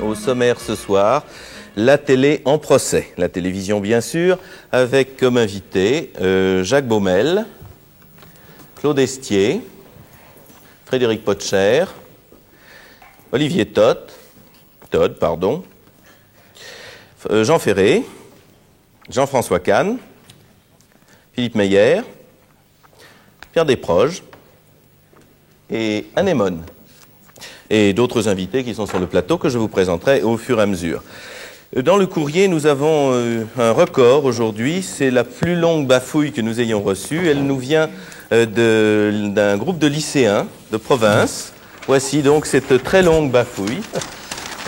Au sommaire ce soir, la télé en procès. La télévision, bien sûr, avec comme invité Jacques Baumel, Claude Estier, Frédéric Potcher, Olivier Todd, Jean Ferré, Jean-François Kahn, Philippe Meyer, Pierre Desproges et Anémone. Et d'autres invités qui sont sur le plateau que je vous présenterai au fur et à mesure. Dans le courrier, nous avons un record aujourd'hui. C'est la plus longue bafouille que nous ayons reçue. Elle nous vient d'un groupe de lycéens de province. Voici donc cette très longue bafouille.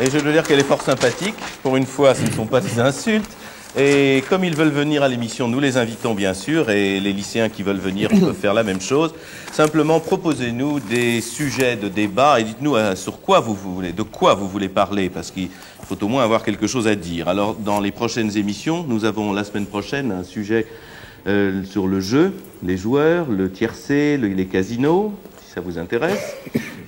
Et je dois dire qu'elle est fort sympathique. Pour une fois, ce ne sont pas des insultes. Et comme ils veulent venir à l'émission, nous les invitons bien sûr, et les lycéens qui veulent venir peuvent faire la même chose. Simplement, proposez-nous des sujets de débat et dites-nous de quoi vous voulez parler, parce qu'il faut au moins avoir quelque chose à dire. Alors, dans les prochaines émissions, nous avons la semaine prochaine un sujet sur le jeu, les joueurs, le tiercé, les casinos, si ça vous intéresse.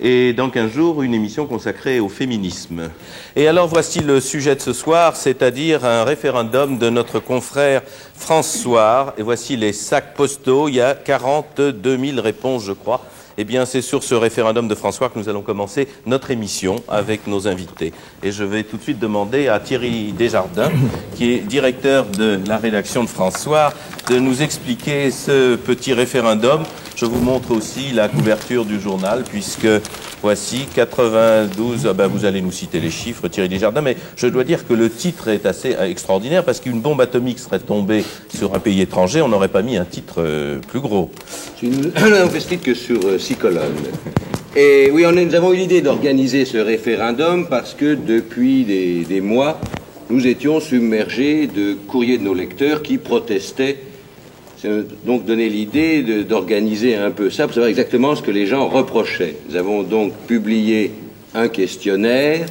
Et dans 15 jours, une émission consacrée au féminisme. Et alors, voici le sujet de ce soir, c'est-à-dire un référendum de notre confrère François. Et voici les sacs postaux. Il y a 42 000 réponses, je crois. Eh bien, c'est sur ce référendum de François que nous allons commencer notre émission avec nos invités. Et je vais tout de suite demander à Thierry Desjardins, qui est directeur de la rédaction de François, de nous expliquer ce petit référendum. Je vous montre aussi la couverture du journal, puisque voici 92... vous allez nous citer les chiffres, Thierry Desjardins, mais je dois dire que le titre est assez extraordinaire, parce qu'une bombe atomique serait tombée sur un pays étranger, on n'aurait pas mis un titre plus gros. Nous n'avons fait ce titre que sur 6 colonnes. Et oui, nous avons eu l'idée d'organiser ce référendum parce que depuis des mois, nous étions submergés de courriers de nos lecteurs qui protestaient. C'est donc donné l'idée d'organiser un peu ça pour savoir exactement ce que les gens reprochaient. Nous avons donc publié un questionnaire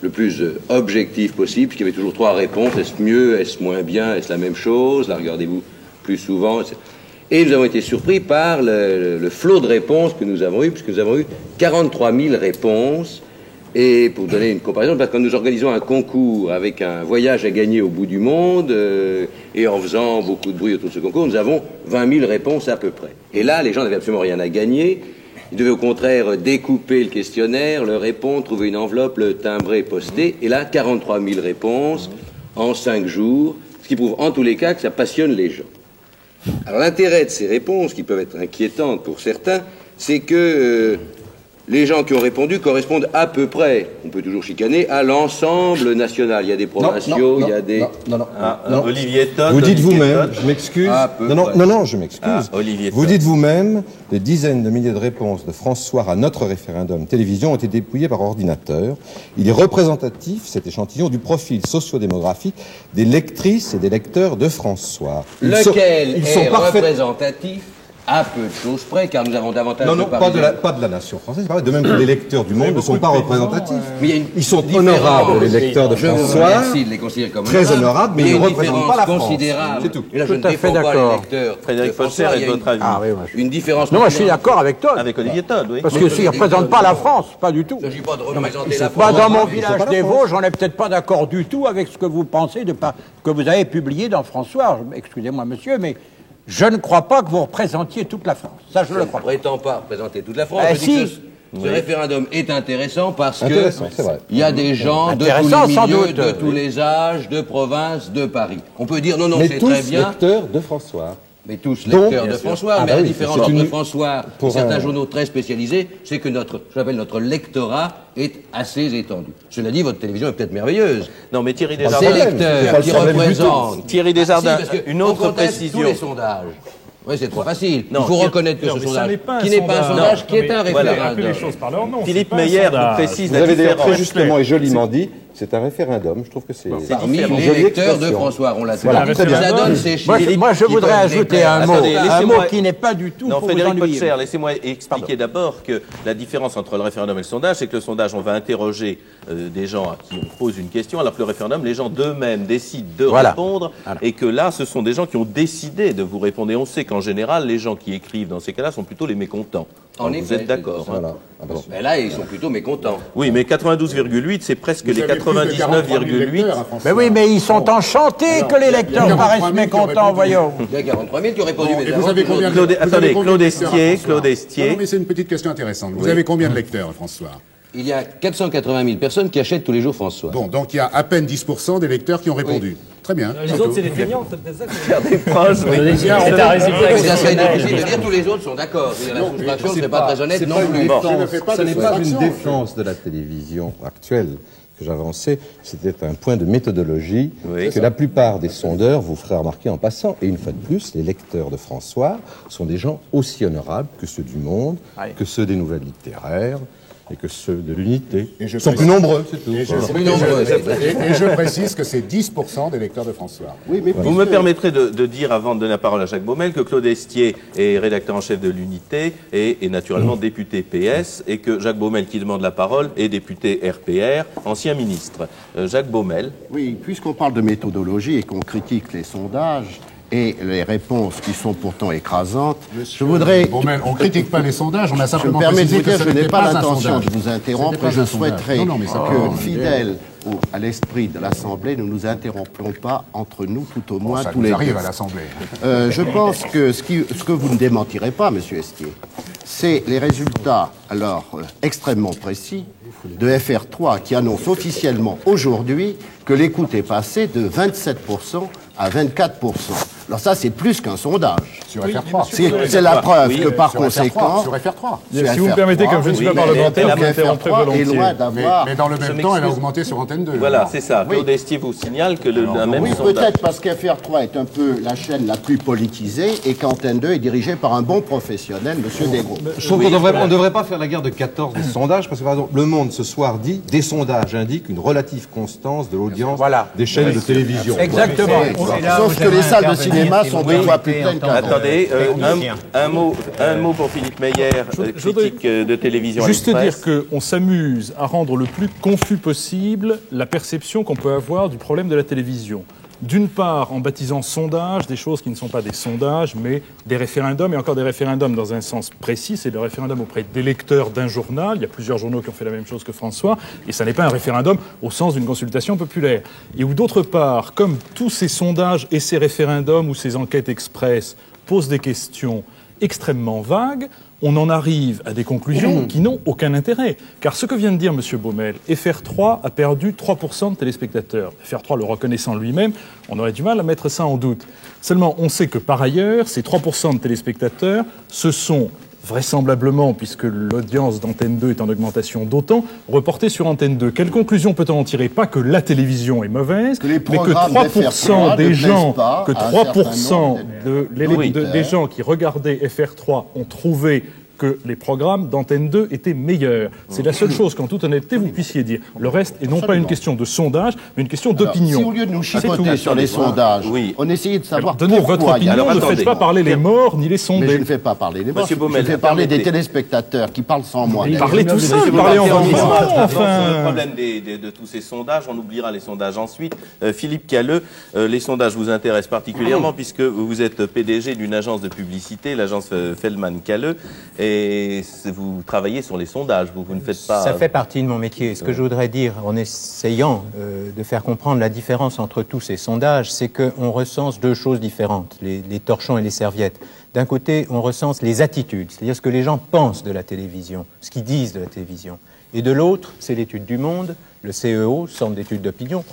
le plus objectif possible, puisqu'il y avait toujours 3 réponses. Est-ce mieux, est-ce moins bien, est-ce la même chose, la regardez-vous plus souvent, etc. Et nous avons été surpris par le flot de réponses que nous avons eu, puisque nous avons eu 43 000 réponses. Et pour donner une comparaison, parce que quand nous organisons un concours avec un voyage à gagner au bout du monde, et en faisant beaucoup de bruit autour de ce concours, nous avons 20 000 réponses à peu près. Et là, les gens n'avaient absolument rien à gagner. Ils devaient au contraire découper le questionnaire, le répondre, trouver une enveloppe, le timbrer, poster. Et là, 43 000 réponses en 5 jours, ce qui prouve en tous les cas que ça passionne les gens. Alors l'intérêt de ces réponses, qui peuvent être inquiétantes pour certains, c'est que les gens qui ont répondu correspondent à peu près, on peut toujours chicaner, à l'ensemble national. Il y a des provinciaux, il y a des... Non. Olivier Todd. Vous dites vous-même, je m'excuse. Non, je m'excuse. Vous dites vous-même, des dizaines de milliers de réponses de François à notre référendum télévision ont été dépouillées par ordinateur. Il est représentatif, cet échantillon, du profil sociodémographique des lectrices et des lecteurs de François. Lequel est représentatif à peu de choses près, car nous avons davantage de Parisiens. Pas de la nation française, de même que les lecteurs du monde ne sont pas représentatifs. Mais ils sont honorables, les lecteurs de François. Merci de les considérer comme très honorables, mais ils ne représentent pas la France. C'est tout. Et là, je ne défends pas les lecteurs. Frédéric Potcher, est votre avis? Une différence. Non, moi, je suis d'accord avec Todd. Avec Olivier Todd, oui. Parce que s'ils ne représentent pas la France, pas du tout. Il ne s'agit pas de représenter la France. Dans mon village des Vosges, on n'est peut-être pas d'accord du tout avec ce que vous pensez que vous avez publié dans François. Excusez-moi, monsieur, mais je ne crois pas que vous représentiez toute la France. Ça, je le crois. Je ne prétends pas représenter toute la France. Je dis que ce référendum est intéressant parce que il y a des gens de tous les milieux, de tous les âges, de province, de Paris. On peut dire non, c'est très bien. Mais tous lecteurs de François. Mais tous lecteurs de François. Mais la différence entre François et certains journaux très spécialisés, c'est que notre lectorat est assez étendu. Cela dit, votre télévision est peut-être merveilleuse. Non, mais Thierry Desjardins... Ces lecteurs qui représentent... Thierry Desjardins, une autre précision. Tous les sondages. Oui, c'est trop facile. Il faut reconnaître que ce sondage, qui n'est pas un sondage, qui est un référendum. Philippe Meyer nous précise la différence. Vous avez d'ailleurs très justement et joliment dit, c'est un référendum. Je trouve que c'est... Parmi les lecteurs de François, on l'a dit. Ça donne ces chiffres. Moi, je voudrais ajouter un mot qui n'est pas du tout... Non, Frédéric Potcher, laissez-moi expliquer d'abord que la différence entre le référendum et le sondage, c'est que le sondage, on va interroger des gens à qui on pose une question, alors que le référendum, les gens d'eux-mêmes décident de répondre, et que là, ce sont des gens qui ont décidé de vous répondre. Et on sait qu'en général, les gens qui écrivent dans ces cas-là sont plutôt les mécontents. En Vous êtes d'accord. Voilà. Ah, bon. Mais là, ils sont plutôt mécontents. Oui, mais 92,8, c'est presque les 99,8. Mais oui, mais ils sont enchantés que les lecteurs paraissent mécontents, voyons. Il y a 43 000 qui ont répondu. Et vous avez combien Attendez, Claude Estier. Non, mais c'est une petite question intéressante. Vous avez combien de lecteurs, François? Il y a 480 000 personnes qui achètent tous les jours François. Bon, donc il y a à peine 10% des lecteurs qui ont répondu. Très bien. Les autres, c'est des feignants, c'est ça. Des proches, oui. C'est un résultat C'est assez difficile de dire tous les autres sont d'accord. La soustraction ne serait pas très honnête non plus. Ce n'est pas une défense de la télévision actuelle que j'avançais, c'était un point de méthodologie que la plupart des sondeurs vous feraient remarquer en passant. Et une fois de plus, les lecteurs de François sont des gens aussi honorables que ceux du Monde, que ceux des nouvelles littéraires, et que ceux de l'Unité. Ils sont plus nombreux, c'est tout. Et je précise que c'est 10% des lecteurs de François. Oui, mais vous me permettrez de dire, avant de donner la parole à Jacques Baumel, que Claude Estier est rédacteur en chef de l'Unité et naturellement député PS, et que Jacques Baumel, qui demande la parole, est député RPR, ancien ministre. Jacques Baumel. Oui, puisqu'on parle de méthodologie et qu'on critique les sondages et les réponses qui sont pourtant écrasantes, je voudrais... Bon, on ne critique pas les sondages, on a simplement je me permets de précisé vous dire, que je ce n'ai n'était pas un l'intention sondage. de vous interrompre et je souhaiterais que, fidèles à l'esprit de l'Assemblée, nous nous interrompions pas entre nous, tout au moins Ça tous nous les arrive deux. à l'Assemblée. Je pense que ce que vous ne démentirez pas, Monsieur Estier, c'est les résultats, extrêmement précis, de FR3 qui annonce officiellement aujourd'hui que l'écoute est passée de 27% à 24%. Alors ça, c'est plus qu'un sondage. Sur FR3. C'est la preuve que par conséquent... Sur FR3. Si vous me permettez, comme je ne suis pas parlementaire, je m'interromprai volontiers. d'avoir... Mais dans le même temps, elle a augmenté sur Antenne 2. Voilà, c'est ça. Claude Estier vous signale que la même Oui, sondage... peut-être parce qu'FR3 est un peu la chaîne la plus politisée et qu'Antenne 2 est dirigée par un bon professionnel, M. Desgros. Je trouve qu'on ne devrait pas faire la guerre de 14 des sondages, parce que par exemple, Le Monde ce soir dit des sondages indiquent une relative constance de l'audience des chaînes de télévision. Exactement. Sauf que les salles de cinéma sont deux fois plus pleines qu'un. Attendez, un mot pour Philippe Meyer, critique de télévision. Juste dire qu'on s'amuse à rendre le plus confus possible la perception qu'on peut avoir du problème de la télévision. D'une part, en baptisant sondage des choses qui ne sont pas des sondages, mais des référendums, et encore des référendums dans un sens précis, c'est le référendum auprès des lecteurs d'un journal. Il y a plusieurs journaux qui ont fait la même chose que François, et ça n'est pas un référendum au sens d'une consultation populaire. Et où d'autre part, comme tous ces sondages et ces référendums ou ces enquêtes express posent des questions extrêmement vagues, on en arrive à des conclusions qui n'ont aucun intérêt. Car ce que vient de dire M. Baumel, FR3 a perdu 3% de téléspectateurs. FR3 le reconnaissant lui-même, on aurait du mal à mettre ça en doute. Seulement, on sait que par ailleurs, ces 3% de téléspectateurs, ce sont vraisemblablement, puisque l'audience d'Antenne 2 est en augmentation d'autant, reportée sur Antenne 2. Quelle conclusion peut-on en tirer? Pas que la télévision est mauvaise, mais que 3% des gens, des gens qui regardaient FR3 ont trouvé que les programmes d'Antenne 2 étaient meilleurs. C'est la seule chose qu'en toute honnêteté vous puissiez dire. Le reste est non pas une question de sondage, mais une question d'opinion. Si au lieu de nous chipoter sur les sondages, on essayait de savoir donnez votre opinion, ne faites pas parler les morts ni les sondés. Mais je ne fais pas parler les morts, je fais parler des téléspectateurs qui parlent sans moi. Parlez tout seul, parlez en vomissant. Enfin, le problème de tous ces sondages, on oubliera les sondages ensuite. Philippe Calleux, les sondages vous intéressent particulièrement puisque vous êtes PDG d'une agence de publicité, l'agence Feldman Calleux, et vous travaillez sur les sondages, vous ne faites pas... Ça fait partie de mon métier. Ce que je voudrais dire, en essayant de faire comprendre la différence entre tous ces sondages, c'est qu'on recense deux choses différentes, les torchons et les serviettes. D'un côté, on recense les attitudes, c'est-à-dire ce que les gens pensent de la télévision, ce qu'ils disent de la télévision. Et de l'autre, c'est l'étude du Monde, le CEO, Centre d'études d'opinion,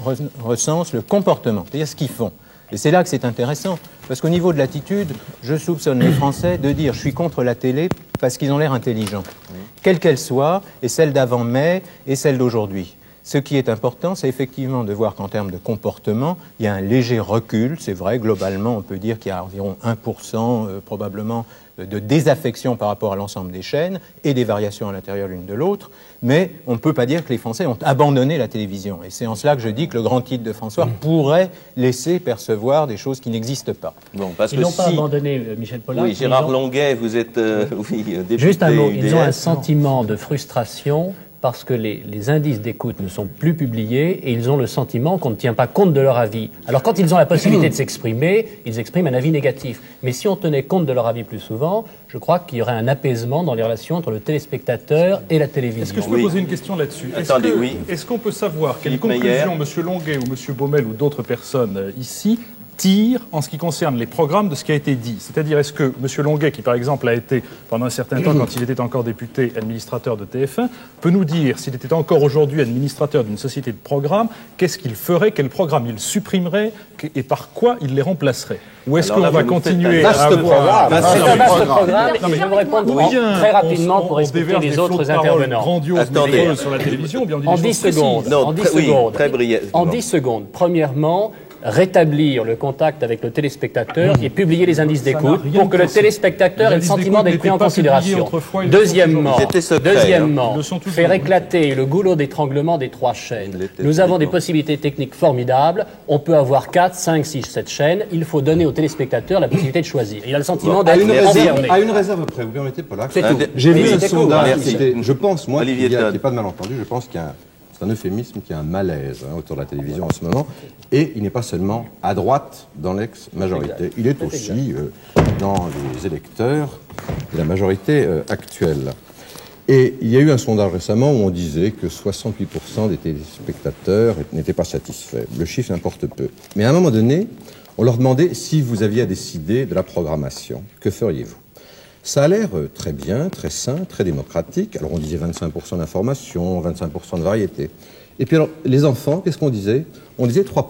recense le comportement, c'est-à-dire ce qu'ils font. Et c'est là que c'est intéressant, parce qu'au niveau de l'attitude, je soupçonne les Français de dire « je suis contre la télé » parce qu'ils ont l'air intelligents, quelle qu'elle soit, et celle d'avant mai et celle d'aujourd'hui. Ce qui est important, c'est effectivement de voir qu'en termes de comportement, il y a un léger recul. C'est vrai, globalement, on peut dire qu'il y a environ 1% probablement de désaffection par rapport à l'ensemble des chaînes et des variations à l'intérieur l'une de l'autre. Mais on ne peut pas dire que les Français ont abandonné la télévision. Et c'est en cela que je dis que le grand titre de François pourrait laisser percevoir des choses qui n'existent pas. Bon, parce ils n'ont pas abandonné, Michel Pollard. Oui, Gérard Longuet, vous êtes député. Juste un mot, ils ont un sentiment de frustration parce que les indices d'écoute ne sont plus publiés et ils ont le sentiment qu'on ne tient pas compte de leur avis. Alors quand ils ont la possibilité de s'exprimer, ils expriment un avis négatif. Mais si on tenait compte de leur avis plus souvent, je crois qu'il y aurait un apaisement dans les relations entre le téléspectateur et la télévision. Est-ce que je peux poser une question là-dessus? Est-ce qu'on peut savoir quelles conclusions M. Longuet ou M. Baumel ou d'autres personnes ici tirent en ce qui concerne les programmes de ce qui a été dit? C'est-à-dire, est-ce que M. Longuet, qui par exemple a été pendant un certain temps, quand il était encore député, administrateur de TF1, peut nous dire, s'il était encore aujourd'hui administrateur d'une société de programmes, qu'est-ce qu'il ferait, quel programme il supprimerait et par quoi il les remplacerait? Ou est-ce qu'on va continuer à avoir... C'est un vaste programme et je vais vous répondre très rapidement pour expliquer les autres intervenants. Grandiose sur la télévision, ou bien on dit en 10 secondes. En 10 secondes. Premièrement, rétablir le contact avec le téléspectateur et publier les indices d'écoute pour que le téléspectateur ait le sentiment d'être pris en considération. Deuxièmement, faire éclater le goulot d'étranglement des 3 chaînes. Nous avons des possibilités techniques formidables. On peut avoir 4, 5, 6, 7 chaînes. Il faut donner au téléspectateur la possibilité de choisir. Il a le sentiment d'être enfermé. À une réserve près, vous permettez, Polak. C'est tout. J'ai vu un sondage. Je pense, moi, qu'il n'y a pas de malentendu. Je pense qu'il y a c'est un euphémisme qu'il y a un malaise autour de la télévision en ce moment. Et il n'est pas seulement à droite dans l'ex-majorité. Il est aussi dans les électeurs de la majorité actuelle. Et il y a eu un sondage récemment où on disait que 68% des téléspectateurs n'étaient pas satisfaits. Le chiffre n'importe peu. Mais à un moment donné, on leur demandait si vous aviez à décider de la programmation. Que feriez-vous? Ça a l'air très bien, très sain, très démocratique. Alors on disait 25% d'information, 25% de variété. Et puis alors, les enfants, qu'est-ce qu'on disait? On disait 3%.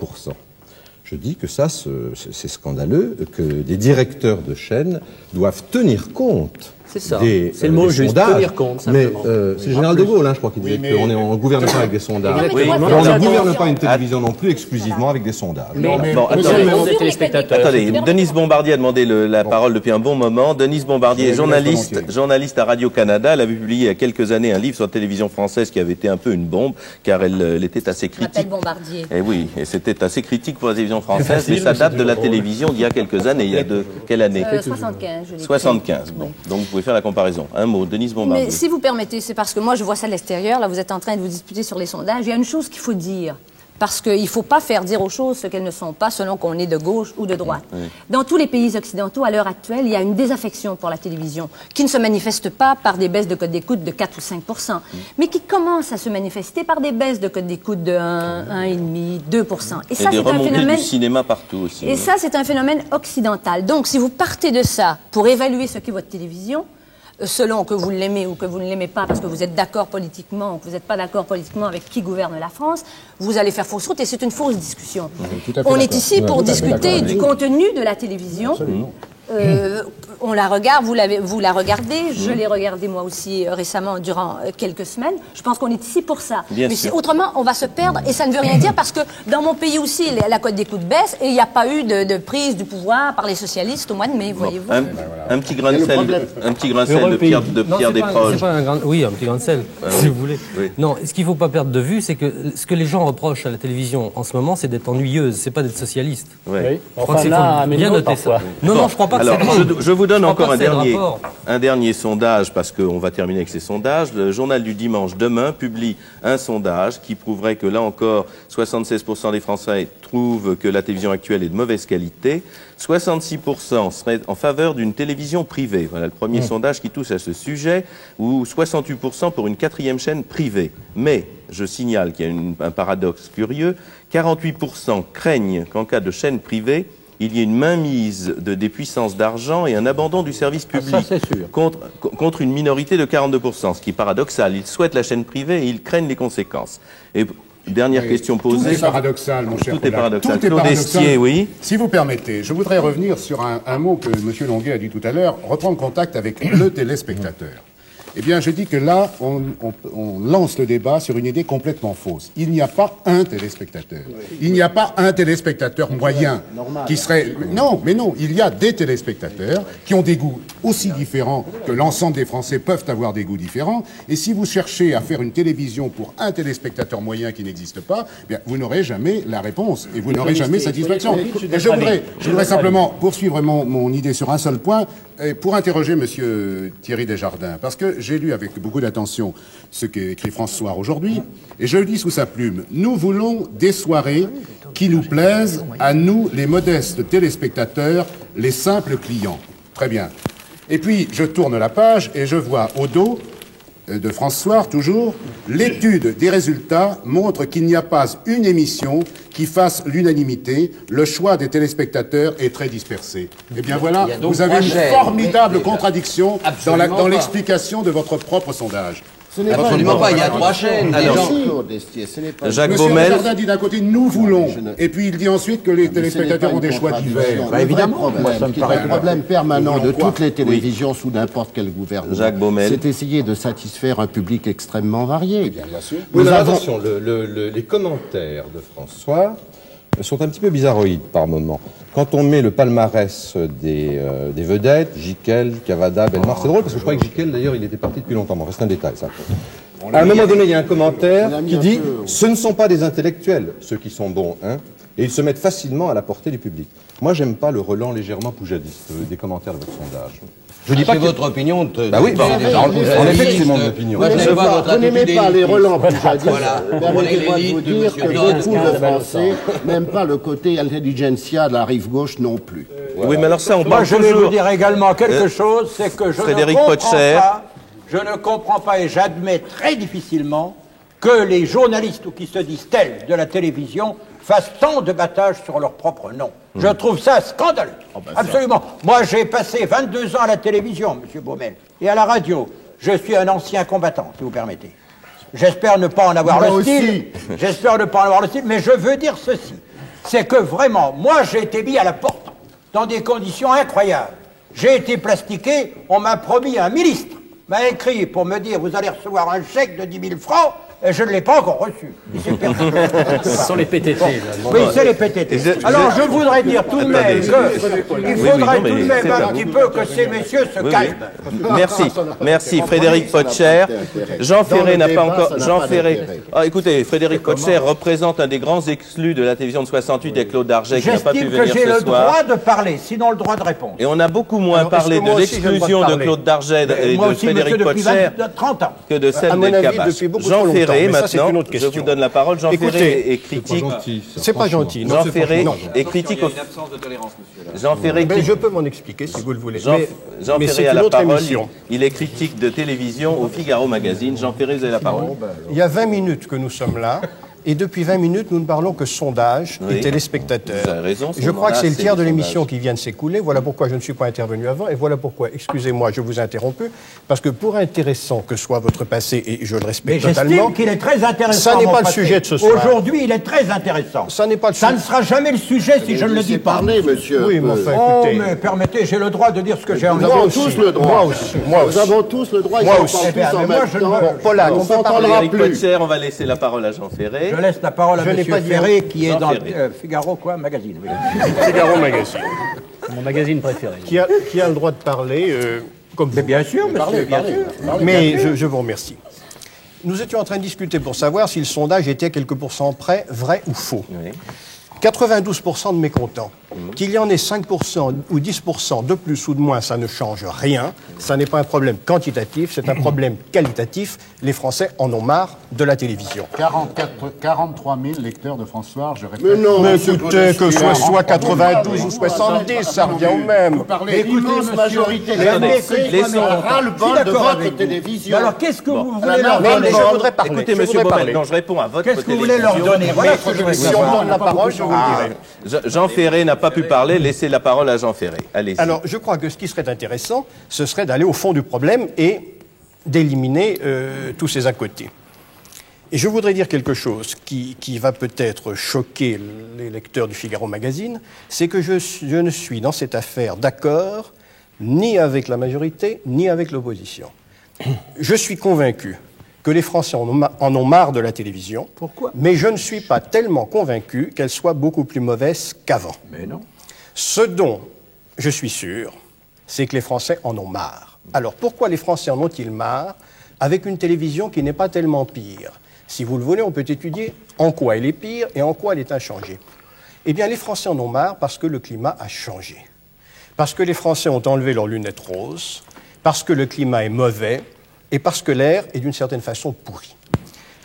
Je dis que ça, c'est scandaleux, que des directeurs de chaînes doivent tenir compte. C'est ça, c'est le mot juste, tenir compte, simplement. Mais c'est le général de Gaulle, je crois, qui disait qu'on ne gouverne pas avec des sondages. On ne gouverne pas une télévision non plus exclusivement avec des sondages. Attendez, Denise Bombardier a demandé la parole depuis un bon moment. Denise Bombardier, journaliste à Radio-Canada, elle avait publié il y a quelques années un livre sur la télévision française qui avait été un peu une bombe, car elle était assez critique. Bombardier. Et oui, et c'était assez critique pour la télévision française, mais ça date de la télévision d'il y a quelques années. Il y a de quelle année? 75, je l'ai 75, bon. Donc vous pouvez faire la comparaison. Un mot, Denise Bombardier. Mais si vous permettez, c'est parce que moi je vois ça de l'extérieur, là vous êtes en train de vous disputer sur les sondages, il y a une chose qu'il faut dire, parce qu'il ne faut pas faire dire aux choses ce qu'elles ne sont pas selon qu'on est de gauche ou de droite. Oui. Dans tous les pays occidentaux, à l'heure actuelle, il y a une désaffection pour la télévision, qui ne se manifeste pas par des baisses de code d'écoute de 4 ou 5%, mais qui commence à se manifester par des baisses de code d'écoute de 1,5, 2%. Et ça, c'est un phénomène... du cinéma partout aussi. Et ça, c'est un phénomène occidental. Donc, si vous partez de ça pour évaluer ce qu'est votre télévision, selon que vous l'aimez ou que vous ne l'aimez pas, parce que vous êtes d'accord politiquement ou que vous n'êtes pas d'accord politiquement avec qui gouverne la France, vous allez faire fausse route et c'est une fausse discussion. On est ici pour discuter du contenu de la télévision. On la regarde, vous la regardez, je l'ai regardée moi aussi récemment durant quelques semaines. Je pense qu'on est ici pour ça. Mais autrement, on va se perdre et ça ne veut rien dire parce que dans mon pays aussi, la cote d'écoute baisse et il n'y a pas eu de prise du pouvoir par les socialistes au mois de mai, voyez-vous. Un petit grain de sel, de Pierre Desproges. Oui, un petit grain de sel, si vous voulez. Oui. Non, ce qu'il ne faut pas perdre de vue, c'est que ce que les gens reprochent à la télévision en ce moment, c'est d'être ennuyeuse, c'est pas d'être socialiste. Oui. Je crois que c'est bien noter ça. Non, je crois pas que c'est drôle. Je vous donne encore un dernier sondage, parce qu'on va terminer avec ces sondages. Le journal du dimanche, demain, publie un sondage qui prouverait que, là encore, 76% des Français trouvent que la télévision actuelle est de mauvaise qualité. 66% seraient en faveur d'une télévision privée. Voilà le premier sondage qui touche à ce sujet, ou 68% pour une 4e chaîne privée. Mais, je signale qu'il y a un paradoxe curieux, 48% craignent qu'en cas de chaîne privée, il y ait une mainmise des puissances d'argent et un abandon du service public contre une minorité de 42%, ce qui est paradoxal. Ils souhaitent la chaîne privée et ils craignent les conséquences. Et dernière question posée. Tout est paradoxal, mon cher. Tout est paradoxal. Claude Estier, oui. Si vous permettez, je voudrais revenir sur un mot que M. Longuet a dit tout à l'heure, reprendre contact avec le téléspectateur. Eh bien, je dis que là, on lance le débat sur une idée complètement fausse. Il n'y a pas un téléspectateur. Il n'y a pas un téléspectateur moyen qui serait... Non, mais non, il y a des téléspectateurs qui ont des goûts aussi différents que l'ensemble des Français peuvent avoir des goûts différents. Et si vous cherchez à faire une télévision pour un téléspectateur moyen qui n'existe pas, eh bien, vous n'aurez jamais la réponse et vous n'aurez jamais satisfaction. Et je voudrais simplement poursuivre mon idée sur un seul point pour interroger M. Thierry Desjardins, parce que j'ai lu avec beaucoup d'attention ce qu'écrit François aujourd'hui, et je le dis sous sa plume. Nous voulons des soirées qui nous plaisent, à nous, les modestes téléspectateurs, les simples clients. Très bien. Et puis, je tourne la page et je vois au dos de François, toujours, l'étude des résultats montre qu'il n'y a pas une émission qui fasse l'unanimité. Le choix des téléspectateurs est très dispersé. Eh bien voilà, vous avez une formidable contradiction dans l'explication de votre propre sondage. Ce n'est absolument pas, il y a 3 chaînes. Jacques Baumel. M. Jardin dit d'un côté, nous voulons, et puis il dit ensuite que les téléspectateurs ont des choix divers. Bah, évidemment, le problème permanent de toutes les télévisions sous n'importe quel gouvernement, Jacques Baumel, c'est essayer de satisfaire un public extrêmement varié. Bien sûr. Attention, les commentaires de François sont un petit peu bizarroïdes par moments. Quand on met le palmarès des vedettes, Jiquel, Cavada, Bellemare, c'est drôle parce que je croyais que Jiquel, d'ailleurs, il était parti depuis longtemps. Bon, reste un détail, ça. À un moment donné, il y a un commentaire qui dit « Ce ne sont pas des intellectuels, ceux qui sont bons, hein ?» Et ils se mettent facilement à la portée du public. Moi, j'aime pas le relent légèrement poujadiste des commentaires de votre sondage. Je dis pas c'est votre opinion. Bah oui, en effet, c'est mon opinion. Vous n'aimez pas les relents poujadistes. Permettez-moi de vous dire que beaucoup de Français n'aiment pas le côté intelligentsia de la rive gauche non plus. Oui, mais alors ça, on Moi, parle je vais vous dire également quelque chose, c'est que je ne comprends pas et j'admets très difficilement que les journalistes ou qui se disent tels de la télévision fassent tant de battage sur leur propre nom. Je trouve ça scandaleux. Absolument. Moi, j'ai passé 22 ans à la télévision, M. Baumel, et à la radio. Je suis un ancien combattant, si vous permettez. J'espère ne pas en avoir le style. J'espère ne pas en avoir le style, mais je veux dire ceci. C'est que vraiment, moi, j'ai été mis à la porte dans des conditions incroyables. J'ai été plastiqué, on m'a promis, un ministre m'a écrit pour me dire, vous allez recevoir un chèque de 10 000 francs, et je ne l'ai pas encore reçu. Ce sont les PTT. Oui, c'est les PTT. Alors, je voudrais dire tout de même qu'il faudrait tout de même un petit peu que ces messieurs se calment. Merci, Frédéric Potcher. Jean Ferré n'a pas encore... Jean Ferré... Ah, écoutez, Frédéric Potcher représente un des grands exclus de la télévision de 68 avec Claude Darget qui n'a pas pu venir ce soir. J'estime que j'ai le droit de parler, sinon le droit de répondre. Et on a beaucoup moins parlé de l'exclusion de Claude Darget et de Frédéric Potcher que de celle de Cabache. Jean Ferré, maintenant, je vous donne la parole. Jean Ferré est critique. C'est pas gentil. Jean Ferré est critique. Jean Ferré. Je peux m'en expliquer si vous le voulez. Jean Ferré a la parole. Il est critique de télévision au Figaro Magazine. Jean Ferré, vous avez la parole. Il y a 20 minutes que nous sommes là. Et depuis 20 minutes, nous ne parlons que sondage et téléspectateurs. Vous avez raison, je crois que c'est le tiers de l'émission qui vient de s'écouler. Voilà pourquoi je ne suis pas intervenu avant. Et voilà pourquoi, excusez-moi, je vous ai interrompu. Parce que pour intéressant que soit votre passé, et je le respecte totalement... j'estime qu'il est très intéressant. Ça n'est pas le sujet de ce soir. Aujourd'hui, il est très intéressant. Ça n'est pas le sujet. Ça ne sera jamais le sujet si je ne le dis pas. Parlez, monsieur. Oui, mais enfin, écoutez... mais permettez, j'ai le droit de dire ce que j'ai envie. Nous avons tous le droit. Moi aussi. Nous avons tous le droit. Moi aussi. Paula, on s'entendra plus. On va laisser la parole à Jean Ferré. Je laisse la parole à M. Ferré, qui est dans Figaro, Magazine. Figaro Magazine. Mon magazine préféré. Qui a le droit de parler, comme vous. Mais bien sûr, monsieur, bien sûr. Mais je vous remercie. Nous étions en train de discuter pour savoir si le sondage était à quelques pourcents près vrai ou faux. Oui. 92% de mécontents. Qu'il y en ait 5% ou 10% de plus ou de moins, ça ne change rien. Ça n'est pas un problème quantitatif, c'est un problème qualitatif. Les Français en ont marre de la télévision. 43 000 lecteurs de François, je répète. Mais non, mais écoutez, que ce soit 92 ou 70, ça revient au même. Mais l'immense majorité des Français ras-le-bol de votre télévision. Alors, qu'est-ce que vous voulez leur donner? Je voudrais parler. Écoutez, monsieur Baumel, non, je réponds à votre télévision. Qu'est-ce que vous voulez leur donner? Voilà ce que je veux savoir. Si on donne la parole, je vous le dirai. Jean Ferré n'a pas pu parler, laissez la parole à Jean Ferré. Allez-y. Alors, je crois que ce qui serait intéressant, ce serait d'aller au fond du problème et d'éliminer tous ces à côté. Et je voudrais dire quelque chose qui va peut-être choquer les lecteurs du Figaro Magazine, c'est que je ne suis dans cette affaire d'accord ni avec la majorité, ni avec l'opposition. Je suis convaincu que les Français en ont marre de la télévision. Pourquoi? Mais je ne suis pas tellement convaincu qu'elle soit beaucoup plus mauvaise qu'avant. Mais non. Ce dont je suis sûr, c'est que les Français en ont marre. Alors pourquoi les Français en ont-ils marre avec une télévision qui n'est pas tellement pire? Si vous le voulez, on peut étudier en quoi elle est pire et en quoi elle est inchangée. Eh bien, les Français en ont marre parce que le climat a changé. Parce que les Français ont enlevé leurs lunettes roses, parce que le climat est mauvais, et parce que l'air est d'une certaine façon pourri.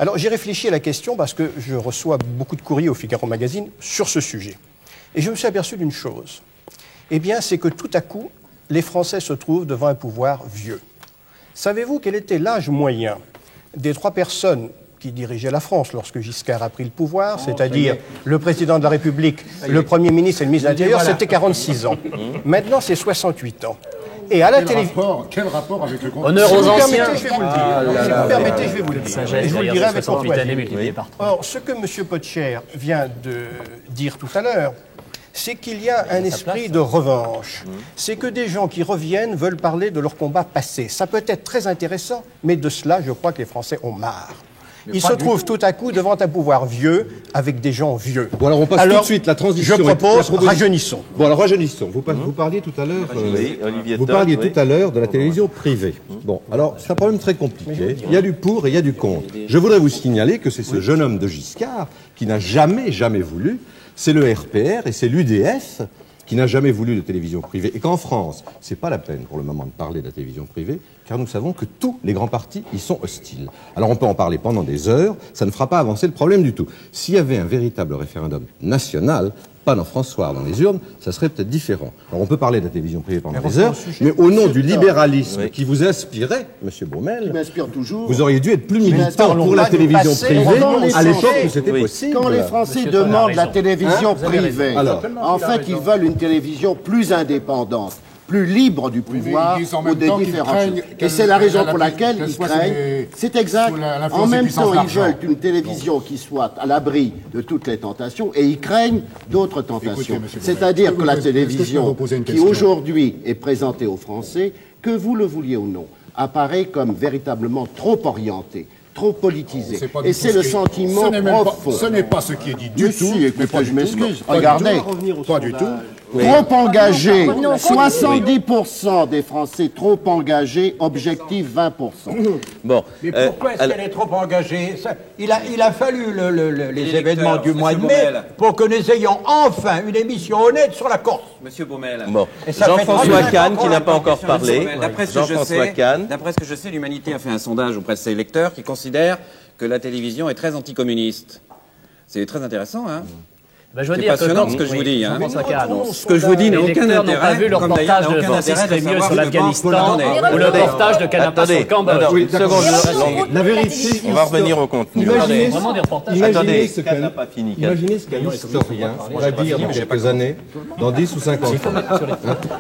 Alors j'ai réfléchi à la question parce que je reçois beaucoup de courriers au Figaro Magazine sur ce sujet. Et je me suis aperçu d'une chose. Eh bien, c'est que tout à coup, les Français se trouvent devant un pouvoir vieux. Savez-vous quel était l'âge moyen des 3 personnes qui dirigeaient la France lorsque Giscard a pris le pouvoir, c'est-à-dire le président de la République, le Premier ministre et le ministre de l'Intérieur, c'était 46 ans. Maintenant, c'est 68 ans. Et à la télévision. Quel rapport avec le honneur aux anciens. Si vous me permettez, je vais vous le dire. Et je vous le dirai avec courtoisie. Or, ce que M. Potcher vient de dire tout à l'heure, c'est qu'il y a un esprit de revanche. C'est que des gens qui reviennent veulent parler de leur combat passé. Ça peut être très intéressant, mais de cela, je crois que les Français ont marre. Ils se trouvent tout à coup devant un pouvoir vieux, avec des gens vieux. Bon, alors on passe tout de suite la transition. Je propose, rajeunissons. Bon, alors rajeunissons. Vous parliez tout à l'heure. Vous parliez tout à l'heure de la télévision privée. Bon, alors c'est un problème très compliqué. Il y a du pour et il y a du contre. Je voudrais vous signaler que c'est ce jeune homme de Giscard qui n'a jamais voulu. C'est le RPR et c'est l'UDF qui n'a jamais voulu de télévision privée. Et qu'en France, c'est pas la peine pour le moment de parler de la télévision privée, car nous savons que tous les grands partis y sont hostiles. Alors on peut en parler pendant des heures, ça ne fera pas avancer le problème du tout. S'il y avait un véritable référendum national, pas dans François, dans les urnes, ça serait peut-être différent. Alors on peut parler de la télévision privée pendant des heures, mais au nom du libéralisme qui vous inspirait, M. Baumel, qui m'inspire toujours, vous auriez dû être plus militant pour la télévision privée à l'époque où c'était possible. Quand les Français demandent la télévision privée, en fait, ils veulent une télévision plus indépendante, plus libre du pouvoir ou des différentes choses. Et c'est la raison pour laquelle ils craignent, c'est exact, en même temps ils veulent une télévision qui soit à l'abri de toutes les tentations et ils craignent d'autres tentations. C'est-à-dire que la télévision qui aujourd'hui est présentée aux Français, que vous le vouliez ou non, apparaît comme véritablement trop orientée, trop politisée. Et c'est le sentiment profond. Ce n'est pas ce qui est dit du tout. Écoutez, je m'excuse. Regardez. Pas du tout. Trop engagé, 70% des Français trop engagés, objectif 20%. Bon, mais pourquoi est-ce qu'elle est trop engagée? Il a fallu les événements du mois de mai pour que nous ayons enfin une émission honnête sur la Corse. Monsieur Baumel. Bon, Jean-François Kahn qui n'a pas encore parlé. D'après ce que je sais, l'Humanité a fait un sondage auprès de ses lecteurs qui considèrent que la télévision est très anticommuniste. C'est très intéressant, hein? Ben, je veux c'est dire passionnant que ce que je vous dis. Hein. Ce que je vous dis n'a aucun intérêt. Vu le reportage de Francis Rémieux sur l'Afghanistan ou le reportage de Canapa sur le Cambodge. Une seconde, la vérité, on va revenir au contenu. Imaginez ce qu'un historien pourrait dire dans quelques années, dans 10 ou 50 ans.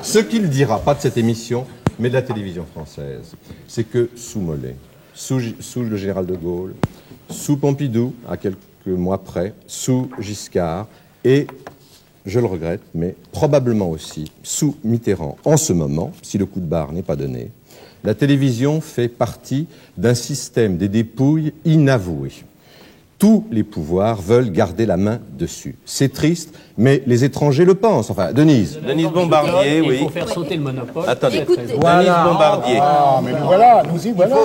Ce qu'il dira, pas de cette émission, mais de la télévision française, c'est que sous Mollet, sous le général de Gaulle, sous Pompidou, à quelques mois près, sous Giscard, et, je le regrette, mais probablement aussi sous Mitterrand, en ce moment, si le coup de barre n'est pas donné, la télévision fait partie d'un système des dépouilles inavouées. Tous les pouvoirs veulent garder la main dessus. C'est triste, mais les étrangers le pensent. Enfin, Denise Bombardier, oui. Il faut faire sauter le monopole. Attendez, écoutez, Denise Bombardier. Ah, mais nous voilà, nous y voilà.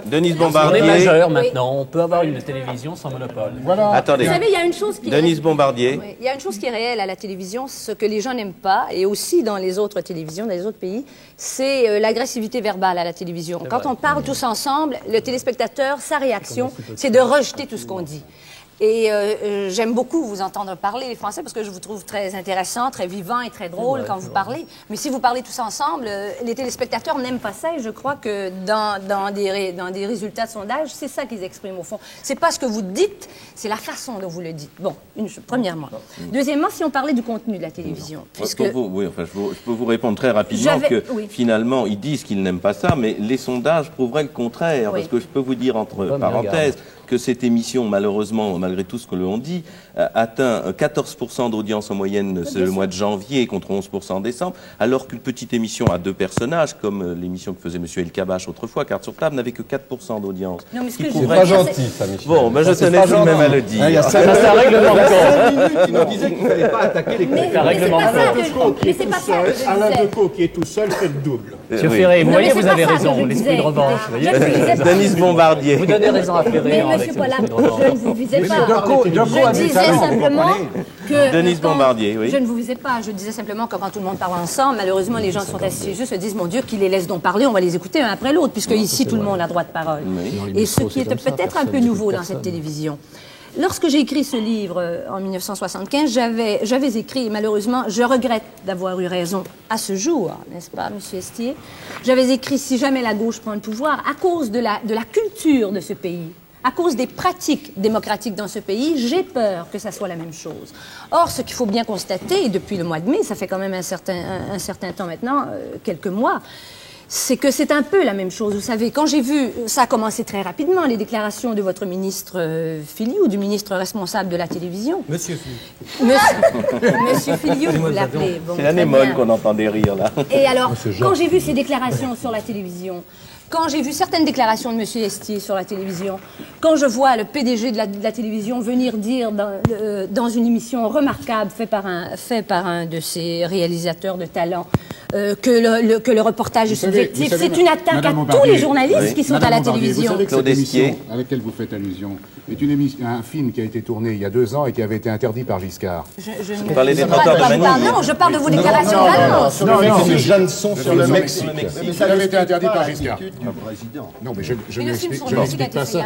Denise On Bombardier. est majeur maintenant, on peut avoir une télévision sans monopole. Voilà. Attendez. Vous savez, il y a une chose qui Denise Bombardier. il y a une chose qui est réelle à la télévision, ce que les gens n'aiment pas, et aussi dans les autres télévisions, dans les autres pays, c'est l'agressivité verbale à la télévision. Quand on parle tous ensemble, le téléspectateur, sa réaction, c'est de rejeter tout ce qu'on dit. Et j'aime beaucoup vous entendre parler, les Français, parce que je vous trouve très intéressant, très vivant et très drôle quand vous parlez. Mais si vous parlez tous ensemble, les téléspectateurs n'aiment pas ça. Et je crois que dans des résultats de sondage, c'est ça qu'ils expriment au fond. C'est pas ce que vous dites, c'est la façon dont vous le dites. Bon, premièrement. Deuxièmement, si on parlait du contenu de la télévision. Puisque... je peux vous répondre très rapidement que finalement, ils disent qu'ils n'aiment pas ça, mais les sondages prouveraient le contraire. Parce que je peux vous dire, entre parenthèses, que cette émission, malheureusement, malgré tout ce que l'on dit, atteint 14% d'audience en moyenne le mois de janvier contre 11% en décembre, alors qu'une petite émission à 2 personnages, comme l'émission que faisait M. Elkabbach autrefois, Carte sur table, n'avait que 4% d'audience. C'est pas gentil, ça, Michel. Bon, ben je tenais tout de même à le dire. Il y a 5 règlement de compte. Il nous disait qu'il ne fallait pas attaquer les règlements de compte. Alain Decaux qui est tout seul fait le double. Monsieur Ferré, vous voyez, vous avez raison, l'esprit de revanche. Denise Bombardier. Vous donnez raison à Ferré. Mais monsieur Pollard, je ne vous visais pas. Je disais simplement que... Denise Bombardier, oui. Je ne vous visais pas. Je disais simplement que quand tout le monde parle ensemble, malheureusement, les gens qui sont assis chez eux se disent, mon Dieu, qu'ils les laissent donc parler, on va les écouter un après l'autre, puisque ici, tout le monde a droit de parole. Et ce qui est peut-être un peu nouveau dans cette télévision. Lorsque j'ai écrit ce livre en 1975, j'avais écrit, malheureusement, je regrette d'avoir eu raison à ce jour, n'est-ce pas, monsieur Estier? J'avais écrit, si jamais la gauche prend le pouvoir, à cause de la culture de ce pays, à cause des pratiques démocratiques dans ce pays, j'ai peur que ça soit la même chose. Or, ce qu'il faut bien constater, et depuis le mois de mai, ça fait quand même un certain temps maintenant, quelques mois, c'est que c'est un peu la même chose. Vous savez, quand j'ai vu, ça a commencé très rapidement, les déclarations de votre ministre Filiou, du ministre responsable de la télévision. Monsieur Filiou. Monsieur Filiou, vous l'appelez. Bon, c'est l'anémone qu'on entendait rire, là. Et alors, quand j'ai vu ces déclarations sur la télévision, quand j'ai vu certaines déclarations de M. Estier sur la télévision, quand je vois le PDG de la télévision venir dire dans une émission remarquable faite par un de ses réalisateurs de talent que le reportage est subjectif, c'est une attaque à tous les journalistes qui sont à la télévision. Vous savez que cette émission à laquelle vous faites allusion est un film qui a été tourné il y a 2 ans et qui avait été interdit par Giscard. Vous parlez des menteurs de Manille. Non, je parle de vos déclarations là. Non, c'est Jeanneson sur le Mexique. Il avait été interdit par Giscard. Non, mais je n'explique pas ça.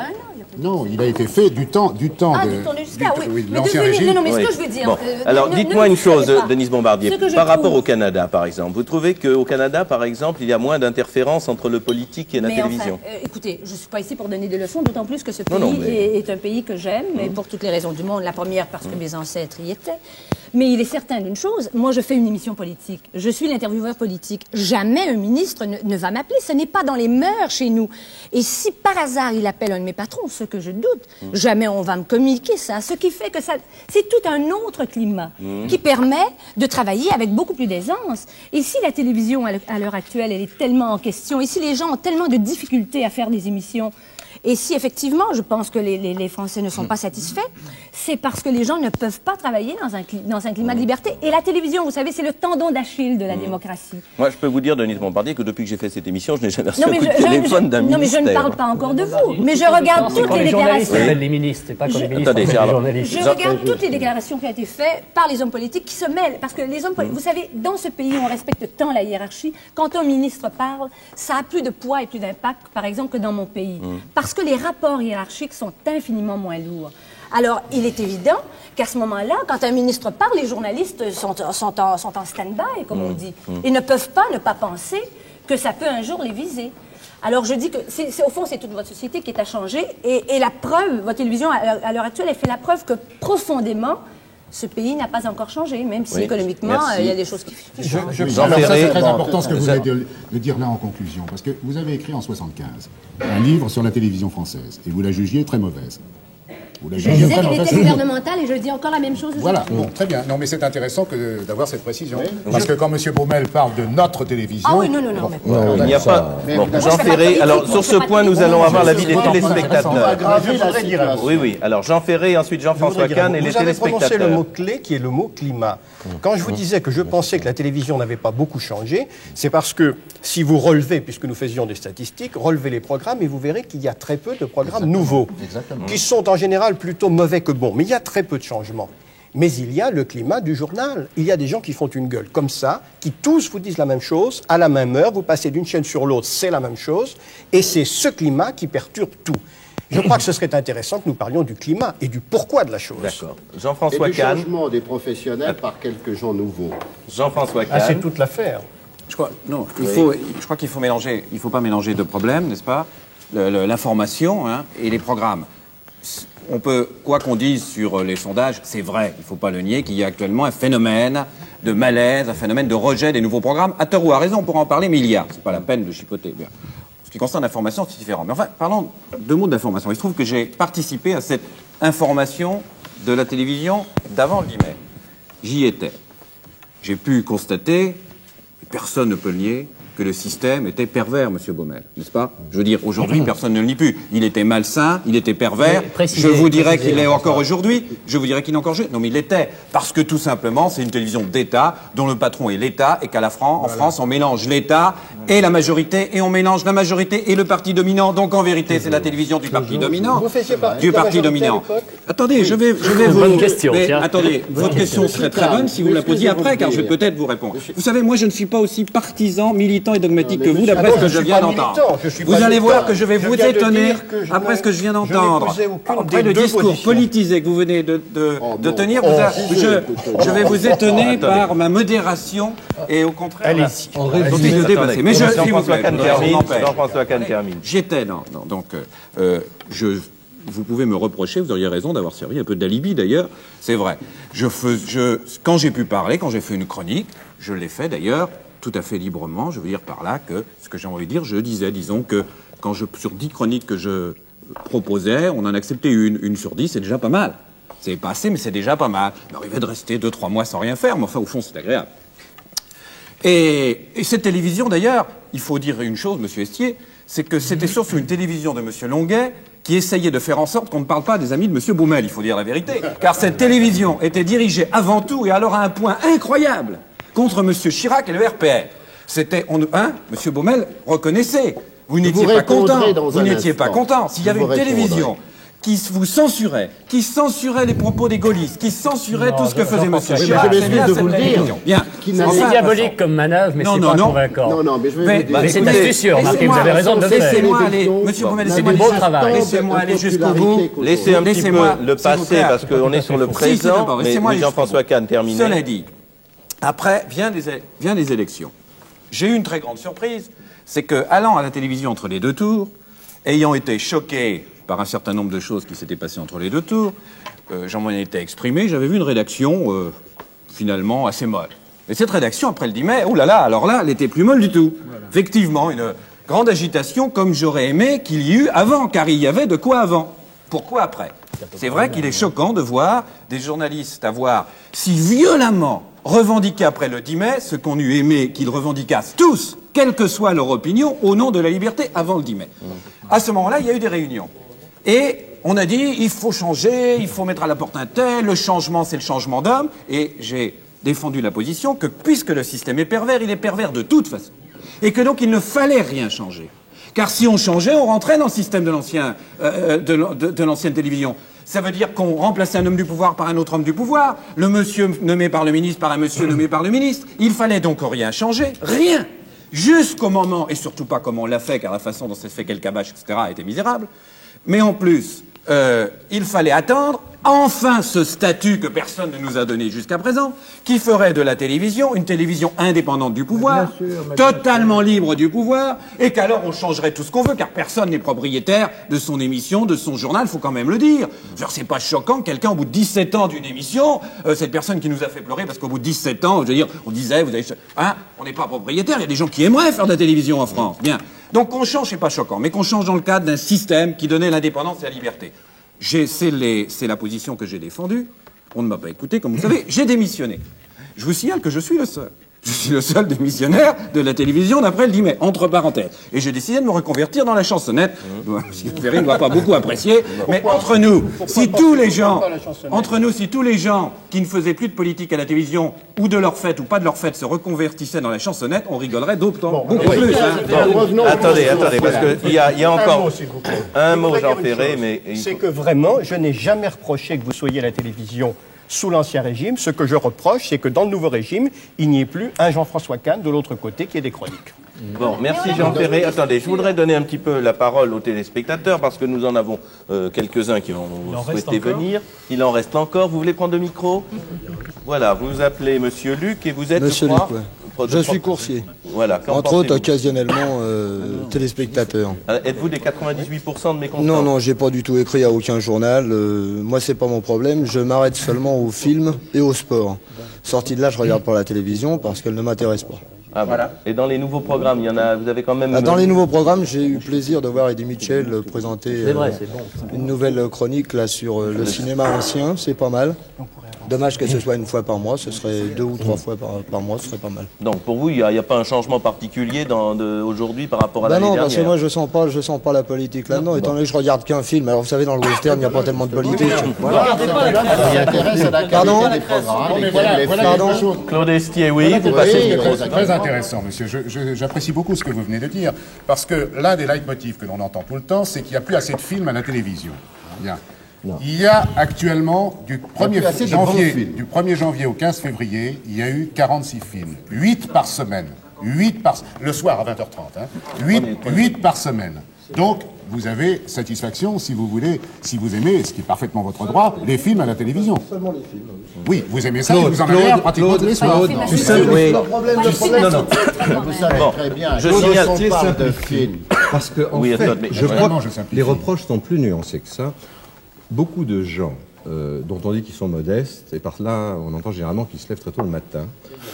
Non, il a été fait du temps de Giscard, oui. l'ancien régime. Non, mais ce que je veux dire... Bon. Alors, dites-moi une chose, Denise Bombardier, par rapport au Canada, par exemple. Vous trouvez qu'au Canada, par exemple, il y a moins d'interférence entre le politique et la télévision? Écoutez, je ne suis pas ici pour donner des leçons, d'autant plus que ce pays est un pays que j'aime, mais pour toutes les raisons du monde. La première, parce que mes ancêtres y étaient. Mais il est certain d'une chose, moi je fais une émission politique, je suis l'intervieweur politique. Jamais un ministre ne va m'appeler, ce n'est pas dans les mœurs chez nous. Et si par hasard il appelle un de mes patrons, ce que je doute, jamais on va me communiquer ça. Ce qui fait que c'est tout un autre climat qui permet de travailler avec beaucoup plus d'aisance. Et si la télévision à l'heure actuelle, elle est tellement en question, et si les gens ont tellement de difficultés à faire des émissions, et si effectivement, je pense que les Français ne sont pas satisfaits, c'est parce que les gens ne peuvent pas travailler dans un climat de liberté. Et la télévision, vous savez, c'est le tendon d'Achille de la démocratie. Moi, je peux vous dire, Denise Bombardier, que depuis que j'ai fait cette émission, je n'ai jamais reçu un coup de téléphone d'un ministère. Non, mais je ne parle pas encore de vous. Mais je regarde toutes les déclarations. Les ministres, c'est pas comme les ministres, les journalistes. Je regarde toutes les déclarations qui ont été faites par les hommes politiques qui se mêlent. Parce que les hommes politiques, vous savez, dans ce pays, on respecte tant la hiérarchie. Quand un ministre parle, ça a plus de poids et plus d'impact, par exemple, que dans mon pays. Parce que les rapports hiérarchiques sont infiniment moins lourds. Alors, il est évident qu'à ce moment-là, quand un ministre parle, les journalistes sont en stand-by, comme on dit. Ils ne peuvent pas ne pas penser que ça peut un jour les viser. Alors, je dis que, au fond, c'est toute votre société qui est à changer. Et la preuve, votre télévision, à l'heure actuelle, elle fait la preuve que, profondément, ce pays n'a pas encore changé, même si économiquement, il y a des choses qui changent. Alors ça, c'est très important ce que vous venez de dire là en conclusion, parce que vous avez écrit en 1975 un livre sur la télévision française, et vous la jugiez très mauvaise. Je disais qu'elle était gouvernementale et je dis encore la même chose. Voilà, bon, très bien. Non, mais c'est intéressant d'avoir cette précision. Parce que quand M. Baumel parle de notre télévision... Ah oui, non. Il n'y a pas... Bon, Jean Ferré, alors sur ce point, nous allons avoir l'avis des téléspectateurs. Oui. Alors Jean Ferré, ensuite Jean-François Kahn et les téléspectateurs. Vous avez prononcé le mot-clé qui est le mot climat. Quand je vous disais que je pensais que la télévision n'avait pas beaucoup changé, c'est parce que si vous relevez, puisque nous faisions des statistiques, relevez les programmes et vous verrez qu'il y a très peu de programmes nouveaux, qui sont en général plutôt mauvais que bons. Mais il y a très peu de changements. Mais il y a le climat du journal. Il y a des gens qui font une gueule comme ça, qui tous vous disent la même chose, à la même heure, vous passez d'une chaîne sur l'autre, c'est la même chose, et c'est ce climat qui perturbe tout. Je crois que ce serait intéressant que nous parlions du climat et du pourquoi de la chose. D'accord. Jean-François Kahn. Et du changement des professionnels par quelques gens nouveaux. Jean-François Kahn. C'est toute l'affaire. Je crois qu'il faut mélanger. Il ne faut pas mélanger deux problèmes, n'est-ce pas? L'information et les programmes. On peut, quoi qu'on dise sur les sondages, c'est vrai, il ne faut pas le nier, qu'il y a actuellement un phénomène de malaise, un phénomène de rejet des nouveaux programmes. À tort ou à raison, on pourra en parler, mais il y a. C'est pas la peine de chipoter. Bien. Ce qui concerne l'information, c'est différent. Mais enfin, parlons 2 mots d'information. Il se trouve que j'ai participé à cette information de la télévision d'avant le 10 mai. J'y étais. J'ai pu constater, et personne ne peut le nier, que le système était pervers, Monsieur Baumel, n'est-ce pas? Je veux dire, aujourd'hui, personne ne le nie plus. Il était malsain, il était pervers. Je vous dirais qu'il l'est encore aujourd'hui. Je vous dirais qu'il est encore aujourd'hui. Non, mais il l'était. Parce que tout simplement, c'est une télévision d'État dont le patron est l'État et qu'à en France, on mélange l'État et la majorité et on mélange la majorité et le parti dominant. Donc en vérité, c'est la télévision du parti dominant. Vous faisiez partie du parti dominant. Attendez, je vais vous... Bonne question. Mais, attendez, votre question serait très bonne si vous me la posiez après, car je vais peut-être vous répondre. Vous savez, moi, je ne suis pas aussi partisan, militant et dogmatique que vous, d'après ce que je viens d'entendre. Vous allez voir que je vais vous étonner après ce que je viens d'entendre. Après le discours politisé que vous venez de tenir, je vais vous étonner par ma modération et au contraire... Allez-y. De dépasser. Mais Jean-François Kahn termine. J'étais donc vous pouvez me reprocher, vous auriez raison d'avoir servi un peu d'alibi d'ailleurs, c'est vrai. Quand j'ai pu parler, quand j'ai fait une chronique, je l'ai fait d'ailleurs tout à fait librement, je veux dire par là que ce que j'ai envie de dire, je disais, disons que sur 10 chroniques que je proposais, on en acceptait une sur 10, c'est déjà pas mal. C'est pas assez, mais c'est déjà pas mal. Il m'arrivait de rester 2-3 mois sans rien faire, mais enfin au fond c'est agréable. Et cette télévision d'ailleurs, il faut dire une chose, Monsieur Estier, c'est que c'était surtout une télévision de Monsieur Longuet qui essayait de faire en sorte qu'on ne parle pas des amis de Monsieur Baumel, il faut dire la vérité. Car cette télévision était dirigée avant tout, et alors à un point incroyable, contre Monsieur Chirac et le RPR. C'était, Monsieur Baumel, reconnaissez, vous n'étiez pas content, vous n'étiez pas content. S'il y avait une télévision qui vous censurait, qui censurait les propos des gaullistes, qui censurait tout ce que faisait Monsieur Chirac, c'est bien de vous le dire. Bien. C'est diabolique comme manœuvre, mais c'est pas convaincant. Non, mais je vais mais c'est astucieux, remarquez, vous avez raison de le faire. Laissez-moi aller, Monsieur Baumel, laissez-moi aller. Laissez-moi aller jusqu'au bout. Laissez un petit peu le passé, parce qu'on est sur le présent, mais Jean-François Kahn, terminé. Cela dit, après, vient les élections. J'ai eu une très grande surprise, c'est que, allant à la télévision entre les deux tours, ayant été choqué par un certain nombre de choses qui s'étaient passées entre les deux tours, j'en ai été exprimé, j'avais vu une rédaction finalement assez molle. Et cette rédaction, après le 10 mai, oh là là, alors là, elle était plus molle du tout. Voilà. Effectivement, une grande agitation comme j'aurais aimé qu'il y eût avant, car il y avait de quoi avant. Pourquoi après? C'est vrai qu'il est choquant de voir des journalistes avoir si violemment revendiqué après le 10 mai ce qu'on eût aimé qu'ils revendiquassent tous, quelle que soit leur opinion, au nom de la liberté avant le 10 mai. À ce moment-là, il y a eu des réunions. Et on a dit, il faut changer, il faut mettre à la porte un tel, le changement, c'est le changement d'homme. Et j'ai défendu la position que, puisque le système est pervers, il est pervers de toute façon. Et que donc, il ne fallait rien changer. Car si on changeait, on rentrait dans le système de l'ancienne télévision. Ça veut dire qu'on remplaçait un homme du pouvoir par un autre homme du pouvoir, le monsieur nommé par le ministre par un monsieur nommé par le ministre. Il fallait donc rien changer, rien. Jusqu'au moment, et surtout pas comme on l'a fait, car la façon dont ça se fait quel cabache, etc., était misérable. Mais en plus, il fallait attendre enfin ce statut que personne ne nous a donné jusqu'à présent, qui ferait de la télévision une télévision indépendante du pouvoir, totalement libre du pouvoir, et qu'alors on changerait tout ce qu'on veut, car personne n'est propriétaire de son émission, de son journal, faut quand même le dire. Genre, c'est pas choquant que quelqu'un, au bout de 17 ans d'une émission, cette personne qui nous a fait pleurer, parce qu'au bout de 17 ans, je veux dire, on disait, vous avez, on n'est pas propriétaire, il y a des gens qui aimeraient faire de la télévision en France. Bien. Donc qu'on change, c'est pas choquant, mais qu'on change dans le cadre d'un système qui donnait l'indépendance et la liberté. C'est la position que j'ai défendue. On ne m'a pas écouté, comme vous savez. J'ai démissionné. Je vous signale que je suis le seul. Je suis le seul démissionnaire de la télévision d'après le 10 mai, entre parenthèses. Et j'ai décidé de me reconvertir dans la chansonnette. Ferry ne va pas beaucoup apprécier, mais entre nous, si tous les gens qui ne faisaient plus de politique à la télévision, ou de leur fait ou pas de leur fait, se reconvertissaient dans la chansonnette, on rigolerait d'autant beaucoup plus. Attendez, parce qu'il y a encore un mot, Jean Ferré, mais... C'est que vraiment, je n'ai jamais reproché que vous soyez à la télévision sous l'Ancien Régime. Ce que je reproche, c'est que dans le nouveau régime, il n'y ait plus un Jean-François Kahn de l'autre côté qui ait des chroniques. Bon, merci Jean Ferré. Attendez, je voudrais donner un petit peu la parole aux téléspectateurs, parce que nous en avons quelques-uns qui vont souhaiter venir. Il en reste encore. Vous voulez prendre le micro? Voilà, vous vous appelez Monsieur Luc et vous êtes, Monsieur Luc, ouais. Je suis coursier. Voilà. Entre autres, occasionnellement, téléspectateur. Êtes-vous des 98% de mes contents? Non, j'ai pas du tout écrit à aucun journal. Moi, c'est pas mon problème. Je m'arrête seulement au film et au sport. Sorti de là, je regarde pas la télévision parce qu'elle ne m'intéresse pas. Ah, voilà. Et dans les nouveaux programmes, il y en a, vous avez quand même... Dans les nouveaux programmes, j'ai eu plaisir de voir Eddie Mitchell présenter une nouvelle chronique là, sur le cinéma ancien. C'est pas mal. Dommage que ce soit une fois par mois, ce serait 2 ou 3 fois par mois, ce serait pas mal. Donc pour vous, il n'y a pas un changement particulier aujourd'hui par rapport à l'année dernière? Non, parce que moi je sens pas la politique là-dedans, étant donné que je regarde qu'un film. Alors vous savez, dans le western, il n'y a pas tellement de politique. Pardon. Claude Estier, oui, vous passez. C'est très intéressant, monsieur. J'apprécie beaucoup ce que vous venez de dire, parce que l'un des leitmotifs que l'on entend tout le temps, c'est qu'il n'y a plus assez de films à la télévision. Bien. Il y a actuellement, du 1er janvier au 15 février, il y a eu 46 films. 8 par semaine. Le soir à 20h30. Hein. 8 par semaine. Donc, vous avez satisfaction, si vous voulez, si vous aimez, ce qui est parfaitement votre droit, les films à la télévision. Seulement les films. Oui, vous aimez ça, vous en avez un pratiquement tous les soirs. Tu sais, vous savez très bien, je parle de films. Parce que, en fait, je crois que les reproches sont plus nuancés que ça. Beaucoup de gens dont on dit qu'ils sont modestes, et par là on entend généralement qu'ils se lèvent très tôt le matin,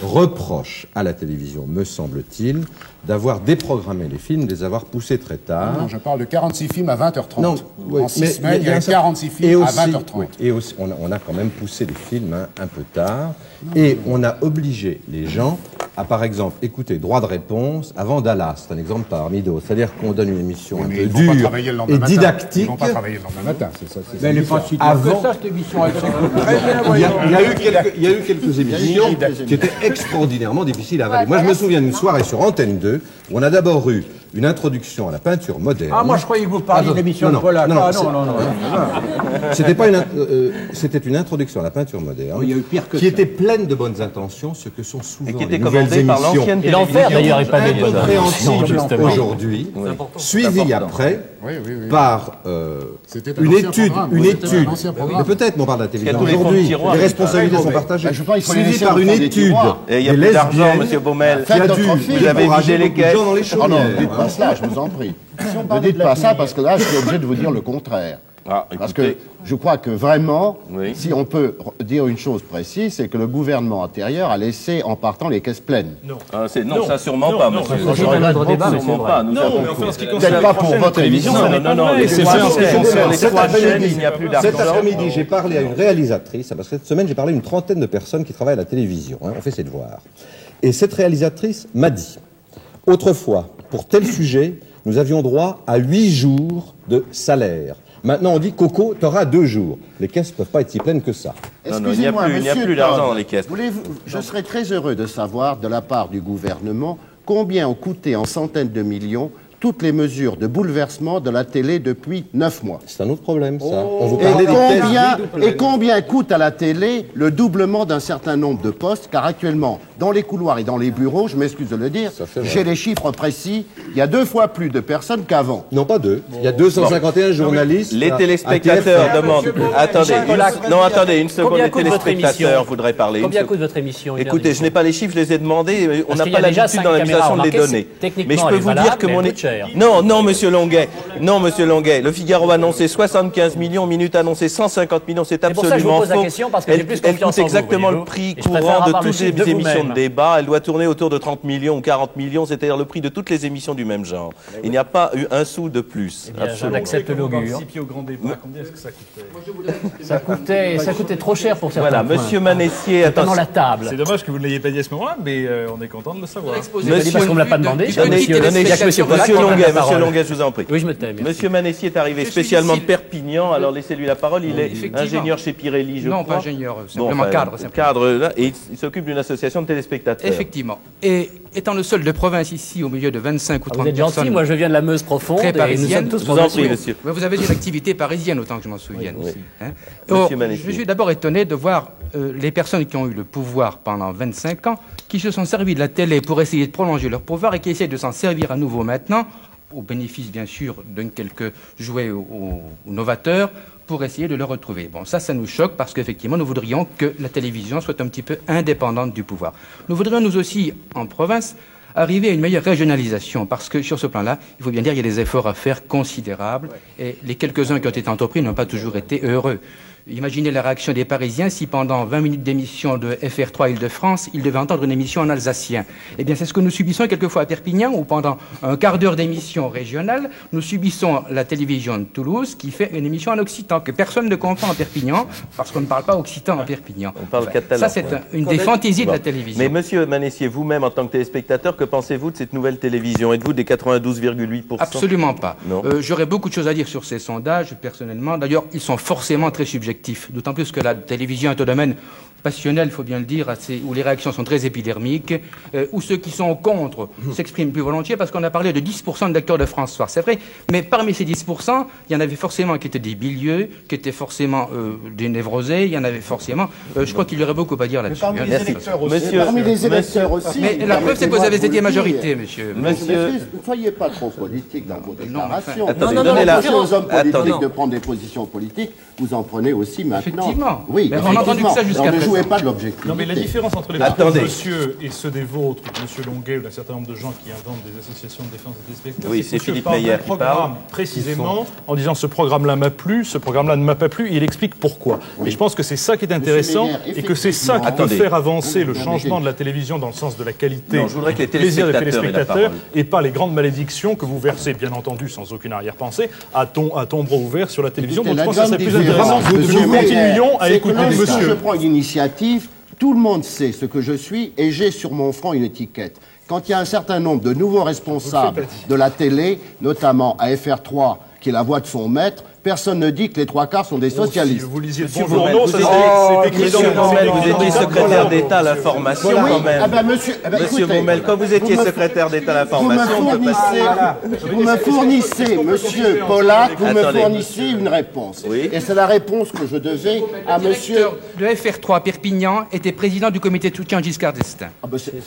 reprochent à la télévision, me semble-t-il, d'avoir déprogrammé les films, de les avoir poussés très tard. Non, je parle de 46 films à 20h30. Non, en 6 semaines, il y a 46 films à 20h30. Oui, et aussi, on a quand même poussé les films un peu tard, et on a obligé les gens à, par exemple, écouter Droit de réponse avant Dallas. C'est un exemple parmi d'autres. C'est-à-dire qu'on donne une émission un peu dure et didactique. Ils vont pas travailler le lendemain matin, c'est ça. Mais elle n'est pas si dure que ça, cette émission. Il y a eu quelques émissions qui étaient extraordinairement difficiles à avaler. Moi, je me souviens d'une soirée sur Antenne 2 où on a d'abord eu une introduction à la peinture moderne. Ah, moi je croyais que vous parliez de l'émission de Polak. Non. C'était une introduction à la peinture moderne qui était pleine de bonnes intentions, ce que sont souvent les nouvelles émissions. Et l'enfer d'ailleurs est pas incompréhensible aujourd'hui, suivi après par une étude, mais peut-être, mais on parle de la télévision aujourd'hui, les responsabilités sont partagées, suivi par une étude. Et il y a plus d'argent, monsieur Baumel. Vous avez vidé les caisses dans les chaumières. Pas cela, je vous en prie. Ne dites pas ça parce que là, je suis obligé de vous dire le contraire. Parce que je crois que vraiment, si on peut dire une chose précise, c'est que le gouvernement antérieur a laissé en partant les caisses pleines. Non, ça sûrement pas, monsieur. Sûrement pas. Peut-être pas pour votre émission. Non. C'est fait en ce qui concerne les 3 chaînes, il n'y a plus d'argent. Cet après-midi, j'ai parlé à une réalisatrice, parce que cette semaine, j'ai parlé à une trentaine de personnes qui travaillent à la télévision. On fait ses devoirs. Et cette réalisatrice m'a dit, autrefois, pour tel sujet, nous avions droit à 8 jours de salaire. Maintenant, on dit, Coco, t'auras 2 jours. Les caisses ne peuvent pas être si pleines que ça. Non, il n'y a plus d'argent dans les caisses. Je serais très heureux de savoir, de la part du gouvernement, combien ont coûté en centaines de millions toutes les mesures de bouleversement de la télé depuis 9 mois. C'est un autre problème, ça. On vous et combien coûte à la télé le doublement d'un certain nombre de postes? Car actuellement, dans les couloirs et dans les bureaux, je m'excuse de le dire, j'ai les chiffres précis, il y a 2 fois plus de personnes qu'avant. Non, pas 2. Il y a 251 journalistes. Les téléspectateurs demandent... Attendez, une seconde. Les téléspectateurs voudraient parler. Combien coûte votre émission? Écoutez, je n'ai pas les chiffres, je les ai demandés. On n'a pas l'habitude dans l'administration de les donner. Mais je peux vous dire que mon... Non, monsieur Longuet. Le Figaro a annoncé 75 millions, Minute a annoncé 150 millions, c'est absolument faux. C'est pour ça que je vous pose la question, parce que j'ai plus confiance en vous. Elle coûte exactement le prix courant de toutes les émissions de débat. Elle doit tourner autour de 30 millions ou 40 millions, c'est-à-dire le prix de toutes les émissions du même genre. Il n'y a pas eu un sou de plus. On accepte l'augure. Combien est-ce que ça coûtait? Ça coûtait trop cher pour certains. Voilà, monsieur Manessier, attention. La table. C'est dommage que vous ne l'ayez pas dit à ce moment-là, mais on est content de le savoir. Parce qu'on ne me l'a pas demandé. Monsieur Longuet, je vous en prie. Oui, je me tais. Monsieur Manessier est arrivé spécialement de Perpignan, alors laissez-lui la parole. Il est ingénieur chez Pirelli, je crois. Non, pas ingénieur, simplement cadre. Cadre, et il s'occupe d'une association de téléspectateurs. Effectivement. Et étant le seul de province ici, au milieu de 25 ou 30 vous êtes gentil, personnes... moi je viens de la Meuse profonde, très parisienne. Et nous sommes tous je vous en prie, monsieur. Vous avez une activité parisienne, autant que je m'en souvienne. Oui. Aussi, hein. Or, je suis d'abord étonné de voir les personnes qui ont eu le pouvoir pendant 25 ans, qui se sont servis de la télé pour essayer de prolonger leur pouvoir et qui essaient de s'en servir à nouveau maintenant, au bénéfice bien sûr d'un quelques jouets ou novateurs, pour essayer de le retrouver. Bon, ça nous choque parce qu'effectivement, nous voudrions que la télévision soit un petit peu indépendante du pouvoir. Nous voudrions, nous aussi, en province, arriver à une meilleure régionalisation parce que sur ce plan-là, il faut bien dire, il y a des efforts à faire considérables et les quelques-uns qui ont été entrepris n'ont pas toujours été heureux. Imaginez la réaction des Parisiens si pendant 20 minutes d'émission de FR3 Île-de-France, ils devaient entendre une émission en alsacien. Eh bien, c'est ce que nous subissons quelquefois à Perpignan, où pendant un quart d'heure d'émission régionale, nous subissons la télévision de Toulouse qui fait une émission en occitan, que personne ne comprend à Perpignan, parce qu'on ne parle pas occitan à Perpignan. On parle catalan. Ça, c'est une des fantaisies de la télévision. Mais monsieur Manessier, vous-même, en tant que téléspectateur, que pensez-vous de cette nouvelle télévision? Êtes-vous des 92,8%? Absolument pas. Non. J'aurais beaucoup de choses à dire sur ces sondages, personnellement. D'ailleurs, ils sont forcément très subjectifs. D'autant plus que la télévision est un domaine passionnel, il faut bien le dire, où les réactions sont très épidermiques, où ceux qui sont contre s'expriment plus volontiers, parce qu'on a parlé de 10% de lecteurs de France Soir, c'est vrai, mais parmi ces 10%, il y en avait forcément qui étaient des bilieux, qui étaient forcément des névrosés, il y en avait forcément, je crois qu'il y aurait beaucoup à dire là-dessus. Parmi les électeurs aussi. Parmi les électeurs aussi. Mais la preuve, c'est que vous avez été majorité, monsieur. Ne soyez pas trop politique dans vos déclarations. Donnez aux hommes politiques de prendre des positions politiques, vous en prenez aussi maintenant. Effectivement. Oui, mais on a entendu que ça jusqu'à présent. Ne jouez pas de l'objectivité. Non, mais la différence entre les propos de monsieur et ceux des vôtres, monsieur Longuet ou d'un certain nombre de gens qui inventent des associations de défense des téléspectateurs, oui, c'est Philippe Meyer qui parle précisément en disant ce programme-là m'a plu, ce programme-là ne m'a pas plu, et il explique pourquoi. Oui. Et je pense que c'est ça qui est intéressant et que c'est ça qui peut faire avancer le changement de la télévision dans le sens de la qualité, du plaisir des téléspectateurs et pas les grandes malédictions que vous versez, bien entendu, sans aucune arrière-pensée, à tombeau ouvert sur la télévision. Donc je pense que c'est plus intéressant que nous continuions à écouter monsieur. Si je prends une initiative, tout le monde sait ce que je suis et j'ai sur mon front une étiquette. Quand il y a un certain nombre de nouveaux responsables de la télé, notamment à FR3, qui est la voix de son maître, personne ne dit que les trois quarts sont des socialistes. Vous lisiez le journaux, c'est écrit dans le journal. Vous étiez secrétaire d'État à l'information quand même. Monsieur Baumel, quand vous étiez secrétaire d'État à l'information, vous me fournissez, monsieur Pollack, vous me fournissez une réponse. Et c'est la réponse que je devais à monsieur... Le FR3 Perpignan était président du comité de soutien Giscard d'Estaing.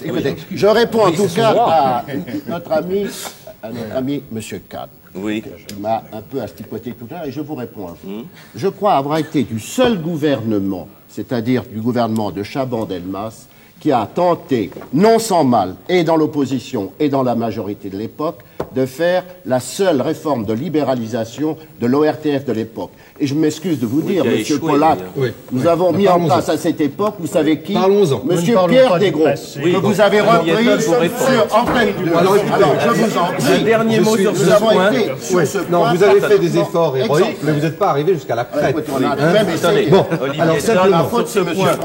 Écoutez, je réponds en tout cas à notre ami monsieur Kahn. Oui. Il m'a un peu asticoté tout à l'heure et je vous réponds à vous. Je crois avoir été du seul gouvernement, c'est-à-dire du gouvernement de Chaban-Delmas, qui a tenté, non sans mal, et dans l'opposition et dans la majorité de l'époque, de faire la seule réforme de libéralisation de l'ORTF de l'époque. Et je m'excuse de vous dire, monsieur Pollack, nous avons mis en place à cette époque, vous savez qui? Monsieur Pierre Desgros, que vous avez repris sur antenne. Alors, je vous en prie. Un dernier mot sur ce point. Non, vous avez fait des efforts héroïques, mais vous n'êtes pas arrivé jusqu'à la crête. Bon, alors simplement,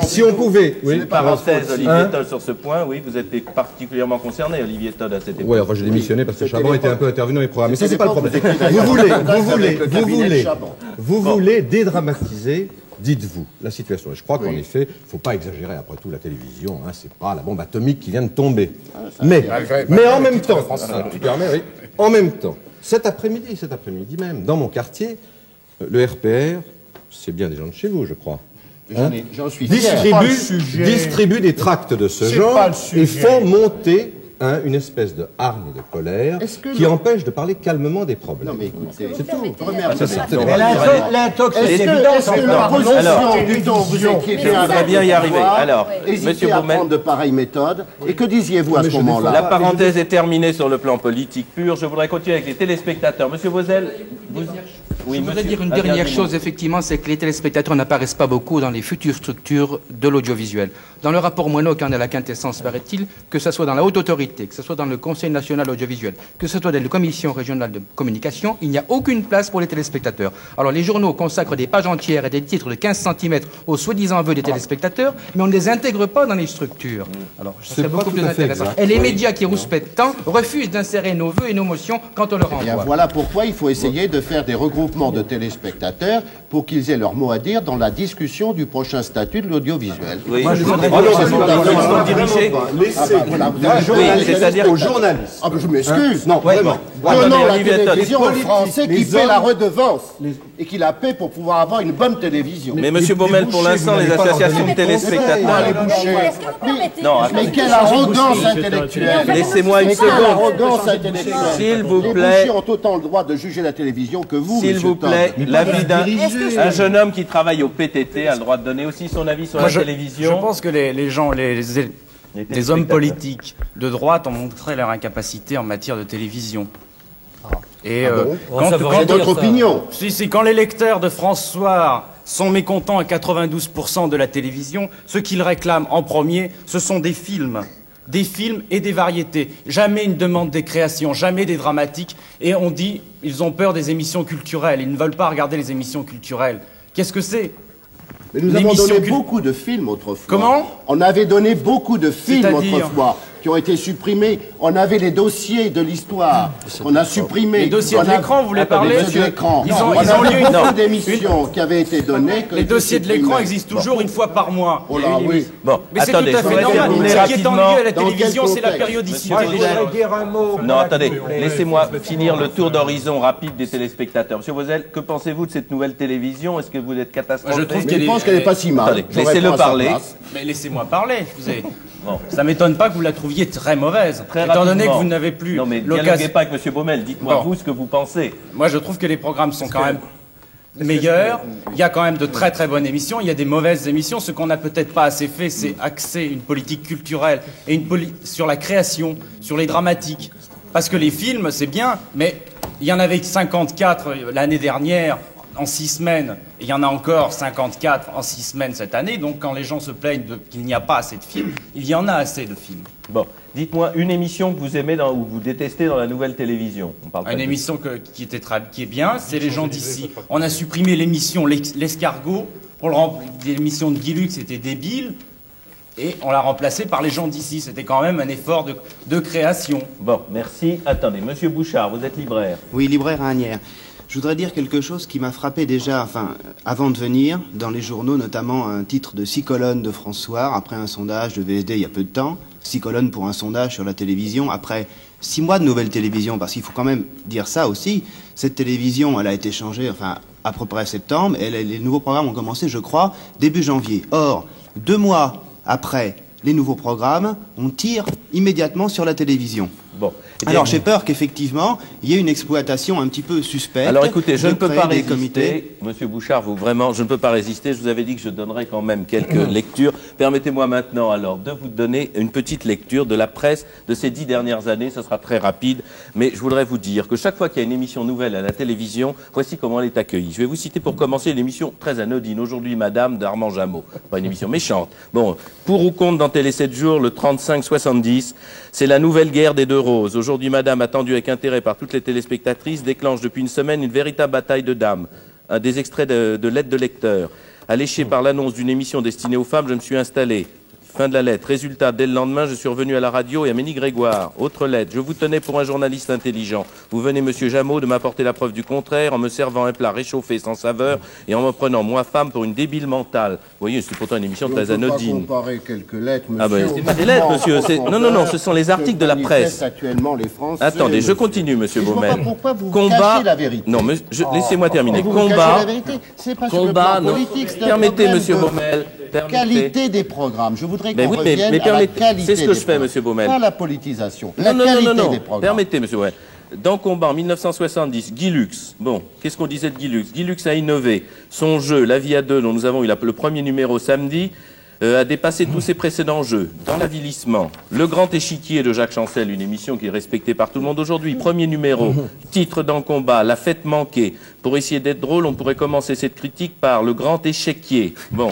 si on pouvait... Parenthèse, Olivier Todd, sur ce point, oui, vous êtes particulièrement concerné, Olivier Todd, à cette époque. Oui, enfin, j'ai démissionné parce que Chaban était un peu intervenu dans les programmes. Mais ça, c'est pas le problème. Vous voulez dédramatiser, dites-vous, la situation. Et je crois qu'en effet, il ne faut pas exagérer. Après tout, la télévision, c'est pas la bombe atomique qui vient de tomber. Mais en même temps, en même temps, cet après-midi même, dans mon quartier, le RPR, c'est bien des gens de chez vous, je crois. J'en suis distribue des tracts de ce genre et font monter une espèce de hargne de colère qui empêche de parler calmement des problèmes. Non mais écoutez, c'est tout. L'intox, c'est évident. Alors, vous voudrais bien y arriver. Alors, monsieur Baumel, de pareilles méthodes. Et que disiez-vous à ce moment-là? La parenthèse est terminée sur le plan politique pur. Je voudrais continuer avec les téléspectateurs. Monsieur Vauzel, je voudrais dire une dernière chose, effectivement, c'est que les téléspectateurs n'apparaissent pas beaucoup dans les futures structures de l'audiovisuel. Dans le rapport Moineau, qui en est la quintessence, paraît-il, que ce soit dans la haute autorité, que ce soit dans le Conseil national audiovisuel, que ce soit dans les commissions régionales de communication, il n'y a aucune place pour les téléspectateurs. Alors les journaux consacrent des pages entières et des titres de 15 cm aux soi-disant vœux des téléspectateurs, mais on ne les intègre pas dans les structures. Alors c'est beaucoup plus intéressant. Et les médias qui rouspètent tant refusent d'insérer nos vœux et nos motions quand on leur envoie. Voilà pourquoi il faut essayer de faire des regroupements de téléspectateurs pour qu'ils aient leur mot à dire dans la discussion du prochain statut de l'audiovisuel. Oui. Moi, je voudrais c'est-à-dire aux journalistes. Ah, je m'excuse. Non, vraiment. Donnons la télévision aux Français qui paient la redevance et qui la paient pour pouvoir avoir une bonne télévision. Mais monsieur Baumel, pour l'instant, les associations de téléspectateurs... Mais quelle arrogance intellectuelle. Laissez-moi une seconde. S'il vous plaît. Les bouchers ont autant le droit de juger la télévision que vous, s'il vous plaît, l'avis d'un jeune homme qui travaille au PTT a le droit de donner aussi son avis sur la télévision. Je pense que les gens, les hommes politiques de droite ont montré leur incapacité en matière de télévision. Et quand votre opinion. Si, quand les lecteurs de France Soir sont mécontents à 92% de la télévision. Ce qu'ils réclament en premier, ce sont des films et des variétés. Jamais une demande des créations, jamais des dramatiques. Et on dit, ils ont peur des émissions culturelles. Ils ne veulent pas regarder les émissions culturelles. Qu'est-ce que c'est? Mais nous avons donné beaucoup de films autrefois. Comment? On avait donné beaucoup de films autrefois qui ont été supprimés. On avait les dossiers de l'histoire qu'on a supprimés. Les dossiers de l'écran, vous voulez parler? Les dossiers de l'écran. On avait beaucoup d'émissions qui avaient été données. Les dossiers de l'écran existent toujours une fois par mois. Oh là, oui. Bon, mais c'est tout à fait normal. Ce qui est ennuyeux à la télévision, c'est la périodicité. Non, attendez, laissez-moi finir le tour d'horizon rapide des téléspectateurs. Monsieur Vauzel, que pensez-vous de cette nouvelle télévision? Est-ce que vous êtes catastrophé? Je pense qu'elle n'est pas si mal. Laissez-le parler. Mais laissez-moi parler. Bon. Ça ne m'étonne pas que vous la trouviez très mauvaise, étant donné que vous n'avez plus l'occasion. Non mais dialoguez pas avec M. Baumel, dites-moi vous ce que vous pensez. Moi je trouve que les programmes sont quand même meilleurs, il y a quand même de très très bonnes émissions, il y a des mauvaises émissions. Ce qu'on n'a peut-être pas assez fait, c'est axer une politique culturelle et sur la création, sur les dramatiques. Parce que les films, c'est bien, mais il y en avait 54 l'année dernière, en 6 semaines, et il y en a encore 54 en 6 semaines cette année, donc quand les gens se plaignent qu'il n'y a pas assez de films, il y en a assez de films. Bon, dites-moi une émission que vous aimez ou vous détestez dans la nouvelle télévision. On parle une émission qui est bien, c'est Les gens d'ici. On a supprimé l'émission L'Escargot, l'émission de Guy Lux, c'était débile, et on l'a remplacé par Les gens d'ici. C'était quand même un effort de création. Bon, merci. Attendez, Monsieur Bouchard, vous êtes libraire. Oui, libraire à Asnières. Je voudrais dire quelque chose qui m'a frappé déjà, avant de venir, dans les journaux, notamment un titre de 6 colonnes de François, après un sondage de VSD il y a peu de temps, 6 colonnes pour un sondage sur la télévision, après 6 mois de nouvelle télévision, parce qu'il faut quand même dire ça aussi, cette télévision, elle a été changée, à peu près septembre, et les nouveaux programmes ont commencé, je crois, début janvier. Or, 2 mois après les nouveaux programmes, on tire immédiatement sur la télévision. Bon. Alors j'ai peur qu'effectivement, il y ait une exploitation un petit peu suspecte. Alors écoutez, je ne peux pas résister, Monsieur Bouchard, je ne peux pas résister, je vous avais dit que je donnerais quand même quelques lectures. Permettez-moi maintenant alors de vous donner une petite lecture de la presse de ces 10 dernières années, ce sera très rapide, mais je voudrais vous dire que chaque fois qu'il y a une émission nouvelle à la télévision, voici comment elle est accueillie. Je vais vous citer pour commencer une émission très anodine, Aujourd'hui Madame d'Armand Jameau, pas une émission méchante. Bon, pour ou contre dans Télé 7 jours, le 35-70, c'est la nouvelle guerre des deux roses. Aujourd'hui Madame, attendue avec intérêt par toutes les téléspectatrices, déclenche depuis une semaine une véritable bataille de dames. Des extraits de lettres de lecteurs. Alléché par l'annonce d'une émission destinée aux femmes, je me suis installé. Fin de la lettre. Résultat, dès le lendemain, je suis revenu à la radio et à Mény-Grégoire. Autre lettre. Je vous tenais pour un journaliste intelligent. Vous venez, monsieur Jameau, de m'apporter la preuve du contraire en me servant un plat réchauffé sans saveur et en me prenant, moi, femme, pour une débile mentale. Vous voyez, c'est pourtant une émission très anodine. On peut pas comparer quelques lettres, monsieur. Ah ben, c'est pas des lettres, monsieur. Non, ce sont les articles de la presse. Actuellement, les Français. Attendez, je continue, monsieur Baumel. Pourquoi vous cachez la vérité? Non, laissez-moi terminer. Combat. C'est pas sur le plan politique, c'est un permettez, monsieur Baumel. Qualité des programmes. Je voudrais qu'on revienne à la qualité. C'est ce que je fais, monsieur Baumel. Pas la politisation. La qualité des programmes. Permettez, monsieur Baumel. Dans Combat, en 1970, Guy Lux. Bon, qu'est-ce qu'on disait de Guy Lux? Guy Lux a innové. Son jeu, La vie à deux, dont nous avons eu le premier numéro samedi, a dépassé tous ses précédents jeux. Dans l'avilissement, Le Grand Échiquier de Jacques Chancel, une émission qui est respectée par tout le monde aujourd'hui. Premier numéro, titre dans Combat, La fête manquée. Pour essayer d'être drôle, on pourrait commencer cette critique par Le Grand Échiquier. Bon,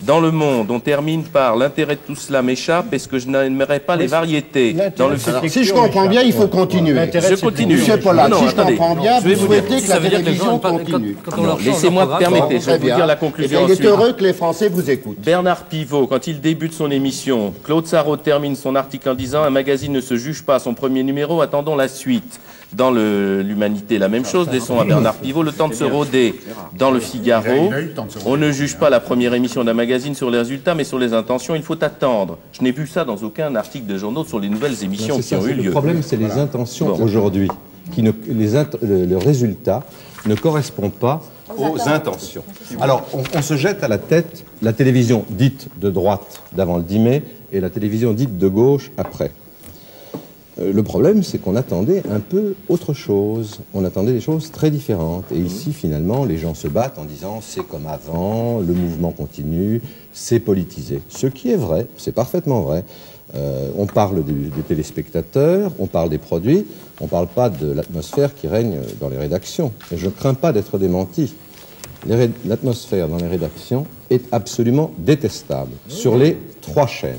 dans Le Monde, on termine par L'intérêt de tout cela m'échappe, est-ce que je n'aimerais pas les variétés? Dans le si je comprends bien, il faut continuer. Je continue. Monsieur Pollack, si je comprends bien, vous souhaitez que la télévision continue. Laissez-moi permettre, je vais vous dire la conclusion ensuite. Il est heureux que les Français vous écoutent. Bernard Pivot, quand il débute son émission, Claude Sarraute termine son article en disant « Un magazine ne se juge pas à son premier numéro, attendons la suite ». Dans l'Humanité, la même chose, laissons à Bernard Pivot le temps de se rôder. Dans le Figaro, on ne juge pas la première émission d'un magazine sur les résultats, mais sur les intentions, il faut attendre. Je n'ai vu ça dans aucun article de journaux sur les nouvelles émissions qui ont eu lieu. Le problème, c'est les intentions aujourd'hui. Le résultat ne correspond pas aux intentions. Alors, on se jette à la tête la télévision dite de droite d'avant le 10 mai et la télévision dite de gauche après. Le problème, c'est qu'on attendait un peu autre chose. On attendait des choses très différentes. Et ici, finalement, les gens se battent en disant « c'est comme avant, le mouvement continue, c'est politisé ». Ce qui est vrai, c'est parfaitement vrai. On parle des téléspectateurs, on parle des produits, on ne parle pas de l'atmosphère qui règne dans les rédactions. Et je ne crains pas d'être démenti. l'atmosphère dans les rédactions est absolument détestable sur les 3 chaînes.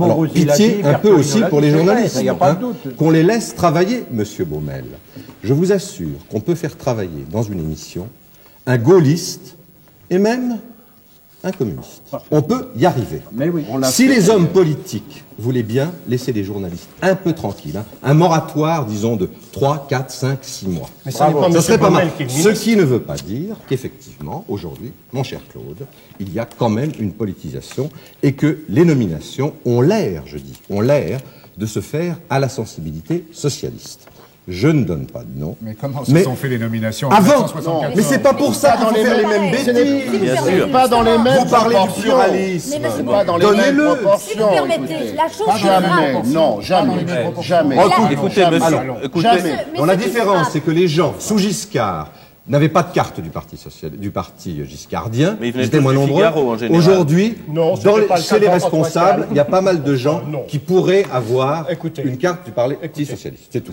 Alors, pitié un peu aussi pour les journalistes, qu'on les laisse travailler, Monsieur Baumel. Je vous assure qu'on peut faire travailler dans une émission un gaulliste et même un communiste. On peut y arriver. Mais oui, si les hommes politiques voulaient bien laisser les journalistes un peu tranquilles, un moratoire, disons, de 3, 4, 5, 6 mois. Mais ça serait pas mal. Ce qui ne veut pas dire qu'effectivement, aujourd'hui, mon cher Claude, il y a quand même une politisation et que les nominations ont l'air, je dis, ont l'air de se faire à la sensibilité socialiste. Je ne donne pas de nom. Mais comment se sont fait les nominations en avant 1974? Mais c'est pas pour ça qu'il faut faire les mêmes bêtises. Bien sûr. Pas dans les mêmes Vous parlez du pluralisme. Pas dans les mêmes proportions. Si vous permettez, la chose jamais. Non, jamais. Jamais. Écoutez, monsieur. Bon, la différence, c'est que les gens, sous Giscard, n'avaient pas de carte du parti giscardien. Mais ils étaient moins nombreux. Aujourd'hui, chez les responsables, il y a pas mal de gens qui pourraient avoir une carte du parti socialiste. C'est tout.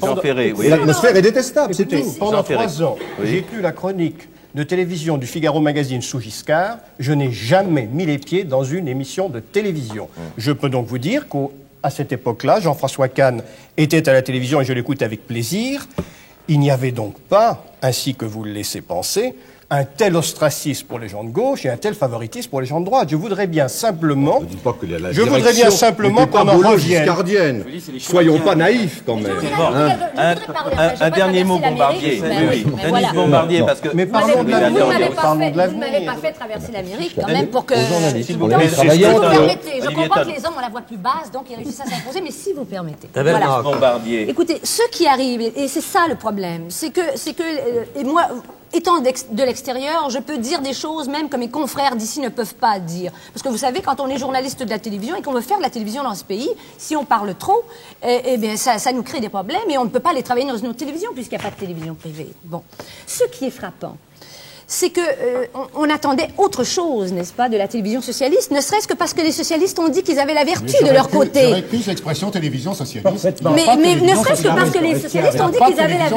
Oui. L'atmosphère est détestable, c'est tout. Pendant 3 ans, j'ai lu la chronique de télévision du Figaro Magazine sous Giscard. Je n'ai jamais mis les pieds dans une émission de télévision. Je peux donc vous dire qu'à cette époque-là, Jean-François Kahn était à la télévision et je l'écoute avec plaisir. Il n'y avait donc pas, ainsi que vous le laissez penser, un tel ostracisme pour les gens de gauche et un tel favoritisme pour les gens de droite. Je voudrais bien simplement... qu'on en revienne. Soyons pas naïfs, quand même. Un dernier mot, Bombardier. Oui. Denis Bombardier, parce que... Mais parlons de l'avenir. Vous ne m'avez pas fait traverser l'Amérique, quand même, pour que... Si vous permettez, je comprends que les hommes ont la voix plus basse, donc ils réussissent à s'imposer, mais si vous permettez. Voilà. Bombardier. Écoutez, ce qui arrive, et c'est ça le problème, c'est que et moi... Étant de l'extérieur, je peux dire des choses même que mes confrères d'ici ne peuvent pas dire. Parce que vous savez, quand on est journaliste de la télévision et qu'on veut faire de la télévision dans ce pays, si on parle trop, eh bien, ça nous crée des problèmes et on ne peut pas les travailler dans une autre télévision puisqu'il n'y a pas de télévision privée. Bon. Ce qui est frappant, c'est que on attendait autre chose, n'est-ce pas, de la télévision socialiste, ne serait-ce que parce que les socialistes ont dit qu'ils avaient la vertu de leur côté. J'aurais plus l'expression télévision socialiste. Mais ne serait-ce que parce que les socialistes ont dit qu'ils avaient la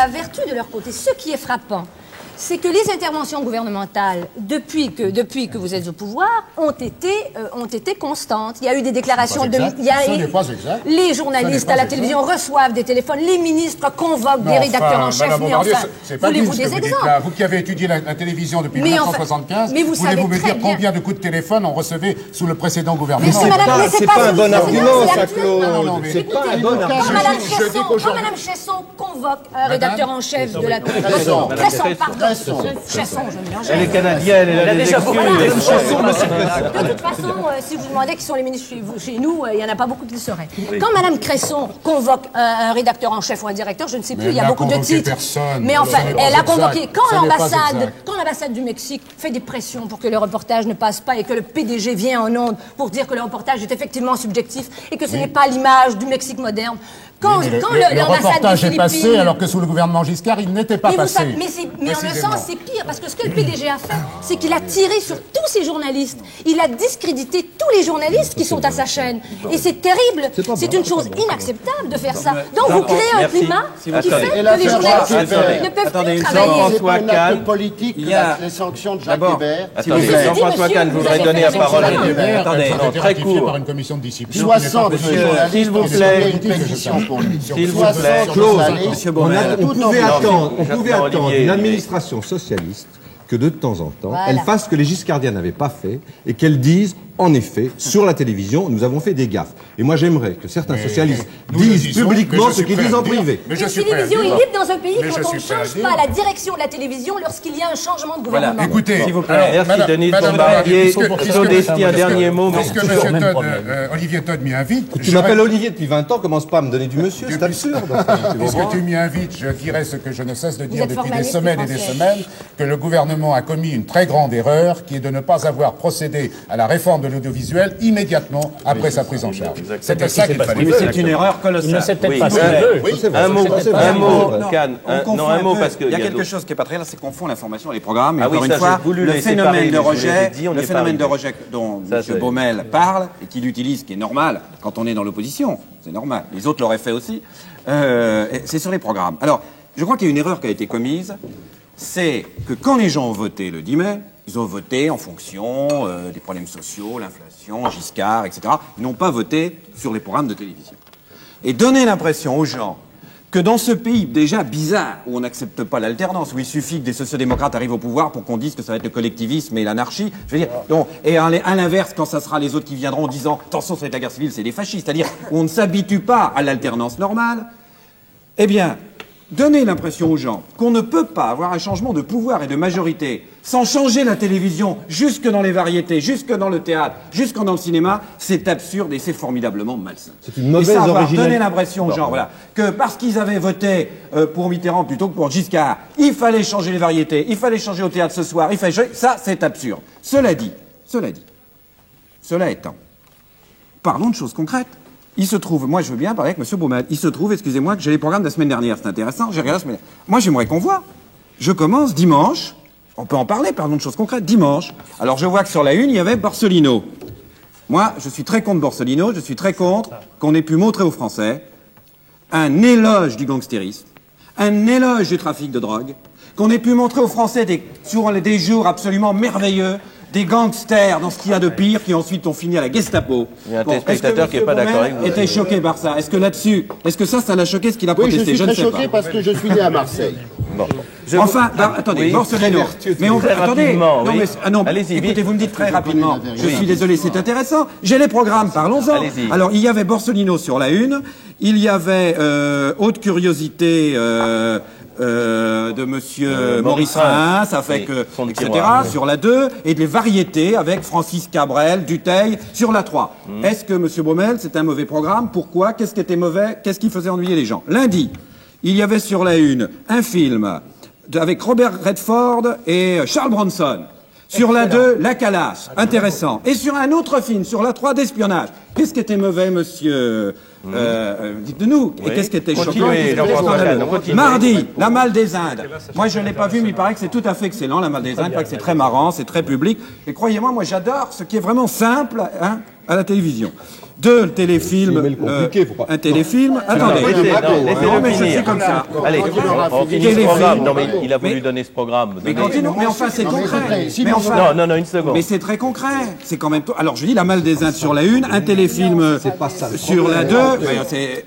vertu de leur côté. Ce qui est frappant, c'est que les interventions gouvernementales, depuis que vous êtes au pouvoir, ont été constantes. Il y a eu des déclarations de... Ce n'est pas exact. Les journalistes à la télévision reçoivent des téléphones, les ministres convoquent des rédacteurs en chef. Mais enfin, voulez-vous des exemples? Vous qui avez étudié la télévision depuis 1975, voulez-vous me dire combien de coups de téléphone on recevait sous le précédent gouvernement? C'est pas un bon argument, ça, Claude. C'est pas un bon argument. Quand Mme Chesson convoque un rédacteur en chef de la télévision... Chesson, je me mélange. Elle est canadienne, elle a déjà beaucoup de toute façon, si vous demandez qui sont les ministres chez nous, il n'y en a pas beaucoup qui le sauraient. Quand Mme Cresson convoque un rédacteur en chef ou un directeur, je ne sais plus, il y a beaucoup de titres. Mais enfin, elle a convoqué. Quand l'ambassade du Mexique fait des pressions pour que le reportage ne passe pas et que le PDG vient en ondes pour dire que le reportage est effectivement subjectif et que ce n'est pas l'image du Mexique moderne. Quand le reportage est passé alors que sous le gouvernement Giscard, il n'était pas passé. Mais en le sens, c'est pire, parce que ce que le PDG a fait, c'est qu'il a tiré sur tous ces journalistes. Il a discrédité tous les journalistes qui sont à sa chaîne. Et c'est terrible. C'est une chose inacceptable de faire ça. Donc vous créez un climat qui fait que les journalistes ne peuvent plus travailler. Jean-François Kahn, politique, les sanctions de Jacques Hébert. Jean-François Kahn voudrait donner la parole. Attendez, très court. Par une commission de discipline. 60 s'il vous plaît. S'il vous plaît, Claude, on pouvait attendre une administration socialiste que de temps en temps, elle fasse ce que les Giscardiens n'avaient pas fait et qu'elle dise, en effet, sur la télévision, nous avons fait des gaffes. Et moi, j'aimerais que certains socialistes disent publiquement ce qu'ils disent en privé. Une télévision est libre dans un pays quand on ne change pas la direction de la télévision lorsqu'il y a un changement de gouvernement. Voilà, écoutez, s'il vous plaît. Merci Denis Bombardier. Claude Estier, un dernier mot. Puisque M. Olivier Todd m'y invite... Tu m'appelles Olivier depuis 20 ans, commence pas à me donner du monsieur, c'est absurde. Puisque tu m'y invites, je dirai ce que je ne cesse de dire depuis des semaines et des semaines, que le gouvernement a commis une très grande erreur, qui est de ne pas avoir procédé à la réforme de l'audiovisuel immédiatement après sa prise en charge. C'était ça qu'il fallait faire. C'est une erreur colossale. Il ne sait peut-être pas ce qu'il veut. Un mot, Kahn. Non, un mot, parce que... Il y a quelque chose qui n'est pas très clair, c'est qu'on confond l'information et les programmes. Et encore une fois, le phénomène de rejet dont M. Baumel parle, et qu'il utilise, qui est normal, quand on est dans l'opposition, c'est normal, les autres l'auraient fait aussi, c'est sur les programmes. Alors, je crois qu'il y a une erreur qui a été commise. c'est que quand les gens ont voté le 10 mai, ils ont voté en fonction des problèmes sociaux, l'inflation, Giscard, etc. Ils n'ont pas voté sur les programmes de télévision. Et donner l'impression aux gens que dans ce pays déjà bizarre, où on n'accepte pas l'alternance, où il suffit que des sociodémocrates arrivent au pouvoir pour qu'on dise que ça va être le collectivisme et l'anarchie, je veux dire, donc, et à l'inverse, quand ça sera les autres qui viendront en disant « attention, ça va être la guerre civile, c'est des fascistes », c'est-à-dire où on ne s'habitue pas à l'alternance normale, eh bien, donner l'impression aux gens qu'on ne peut pas avoir un changement de pouvoir et de majorité sans changer la télévision jusque dans les variétés, jusque dans le théâtre, jusque dans le cinéma, c'est absurde et c'est formidablement malsain. C'est une mauvaise originalité. Donner l'impression aux gens, voilà, que parce qu'ils avaient voté pour Mitterrand plutôt que pour Giscard, il fallait changer les variétés, il fallait changer au théâtre ce soir, il fallait changer, ça c'est absurde. Cela étant, parlons de choses concrètes. Il se trouve, moi je veux bien parler avec M. Baumel, il se trouve, excusez-moi, que j'ai les programmes de la semaine dernière, c'est intéressant, j'ai regardé la semaine dernière. Moi j'aimerais qu'on voit. Je commence dimanche, on peut en parler, parlons de choses concrètes, dimanche. Alors je vois que sur la une, il y avait Borsellino. Moi, je suis très contre Borsellino, je suis très contre qu'on ait pu montrer aux Français un éloge du gangstérisme, un éloge du trafic de drogue, qu'on ait pu montrer aux Français sur des jours absolument merveilleux, des gangsters dans ce qu'il y a de pire qui ensuite ont fini à la Gestapo. Il y a un téléspectateur qui n'est pas d'accord avec vous. Était choqué par ça. Est-ce que là-dessus, est-ce que ça l'a choqué ce qu'il a protesté? Oui, je suis très choqué parce que je suis né à Marseille. Bon. Enfin, attendez, Borsellino. Mais attendez, non, mais écoutez, vous me dites très rapidement. Je suis désolé, c'est intéressant. J'ai les programmes, parlons-en. Alors, il y avait Borsellino sur la une, il y avait Haute Curiosité de Monsieur Maurice Reims, avec etc. sur la 2, et des variétés avec Francis Cabrel, Dutheil sur la 3. Est-ce que Monsieur Baumel, c'est un mauvais programme? Pourquoi? Qu'est-ce qui était mauvais? Qu'est-ce qui faisait ennuyer les gens? Lundi, il y avait sur la 1 un film avec Robert Redford et Charles Bronson. Sur la 2, La Calasse, intéressant. Et sur un autre film, sur la 3, d'espionnage. Qu'est-ce qui était mauvais, monsieur dites-nous. Et qu'est-ce qui était choquant? Mardi, La Malle des Indes. Moi, je ne l'ai pas vu, mais il paraît que c'est tout à fait excellent, La Malle des Indes. Il paraît que c'est très marrant, c'est très public. Et croyez-moi, moi, j'adore ce qui est vraiment simple à la télévision. Deux téléfilms, un téléfilm. Attendez, non, mais je suis comme ça. Allez, on finit ce programme. Non, mais il a voulu donner ce programme. Mais enfin, c'est concret. Non, une seconde. Mais c'est très concret. C'est quand même. Alors, je dis La Malle des Indes sur la 1, un téléfilm sur la 2.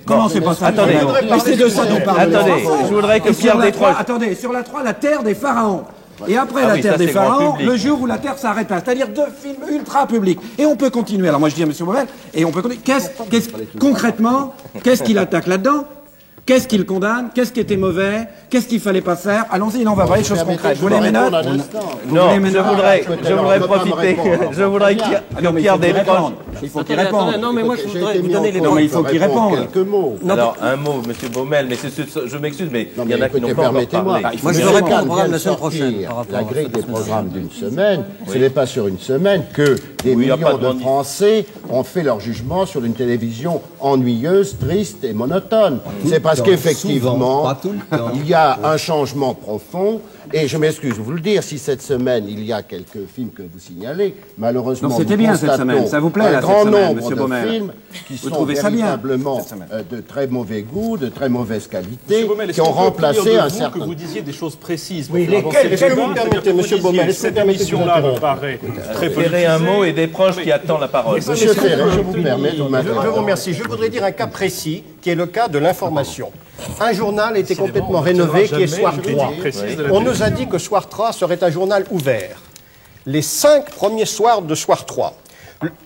Comment c'est pas ça? Attendez, c'est de ça dont parle. Attendez, je voudrais que Pierre Desproges. Attendez, sur la 3, La Terre des Pharaons. Et après La Terre des Pharaons, le jour où la Terre s'arrêta. C'est-à-dire deux films ultra publics. Et on peut continuer. Alors moi je dis à M. Baumel, et on peut continuer. Concrètement, qu'est-ce qu'il attaque là-dedans? Qu'est-ce qu'il condamne? Qu'est-ce qui était mauvais? Qu'est-ce qu'il fallait pas faire? Allons-y, on va voir les choses concrètes. Vous voulez mes notes? Non, je voudrais profiter. Je voudrais que Pierre Desproges. Il faut qu'il réponde. Non, mais moi je voudrais vous donner les noms. Mais il faut qu'il réponde. Quelques mots. Alors, un mot, M. Baumel, mais je m'excuse, mais il y en a qui n'ont pas encore parlé. Moi je veux répondre au programme la semaine prochaine. La grille des programmes d'une semaine, ce n'est pas sur une semaine que des millions de Français ont fait leur jugement sur une télévision ennuyeuse, triste et monotone. C'est parce qu'effectivement, il y a un changement profond. Et je m'excuse de vous le dire, si cette semaine, il y a quelques films que vous signalez, malheureusement, c'était bien cette semaine, ça vous plaît, un là, grand cette semaine, nombre de films qui sont véritablement de très mauvais goût, de très mauvaise qualité, qui ont remplacé un certain... que vous disiez des choses précises. Oui, lesquelles? Est-ce que vous me permettez, M. Baumel, cette émission-là me paraît très politique. Un mot et des proches qui attendent la parole. M. Ferré, je vous permets de m'interrompre. Je vous remercie. Je voudrais dire un cas précis, qui est le cas de l'information. Un journal était complètement rénové, qui est Soir 3. On nous a dit que Soir 3 serait un journal ouvert. Les 5 premiers soirs de Soir 3,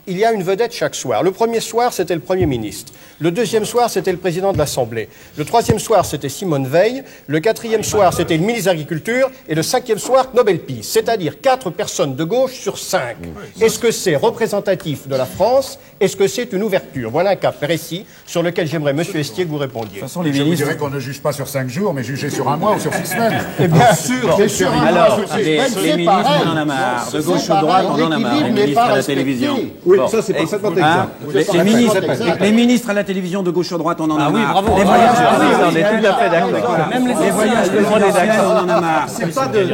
il y a une vedette chaque soir. Le premier soir, c'était le Premier ministre. Le deuxième soir, c'était le président de l'Assemblée. Le troisième soir, c'était Simone Veil. Le quatrième soir, c'était le ministre de l'Agriculture. Et le cinquième soir, Nobel Peace. C'est-à-dire 4 personnes de gauche sur 5. Est-ce que c'est représentatif de la France? Est-ce que c'est une ouverture? Voilà un cas précis sur lequel j'aimerais, M. Estier, que vous répondiez. De toute façon, je vous dirais qu'on ne juge pas sur 5 jours, mais juger sur un mois ou sur 6 semaines. Et bien sûr. Alors, les ministres, on en a marre. De gauche ou de droite, on en a marre. Les ministres à la télévision. Oui, bon. Ça c'est parfaitement exact. Les ministres à la télévision de gauche à droite, on en a marre. Oui, bravo. Les voyages, on est tout à fait d'accord. Même les voyages présidentiels, on en a marre. C'est pas de...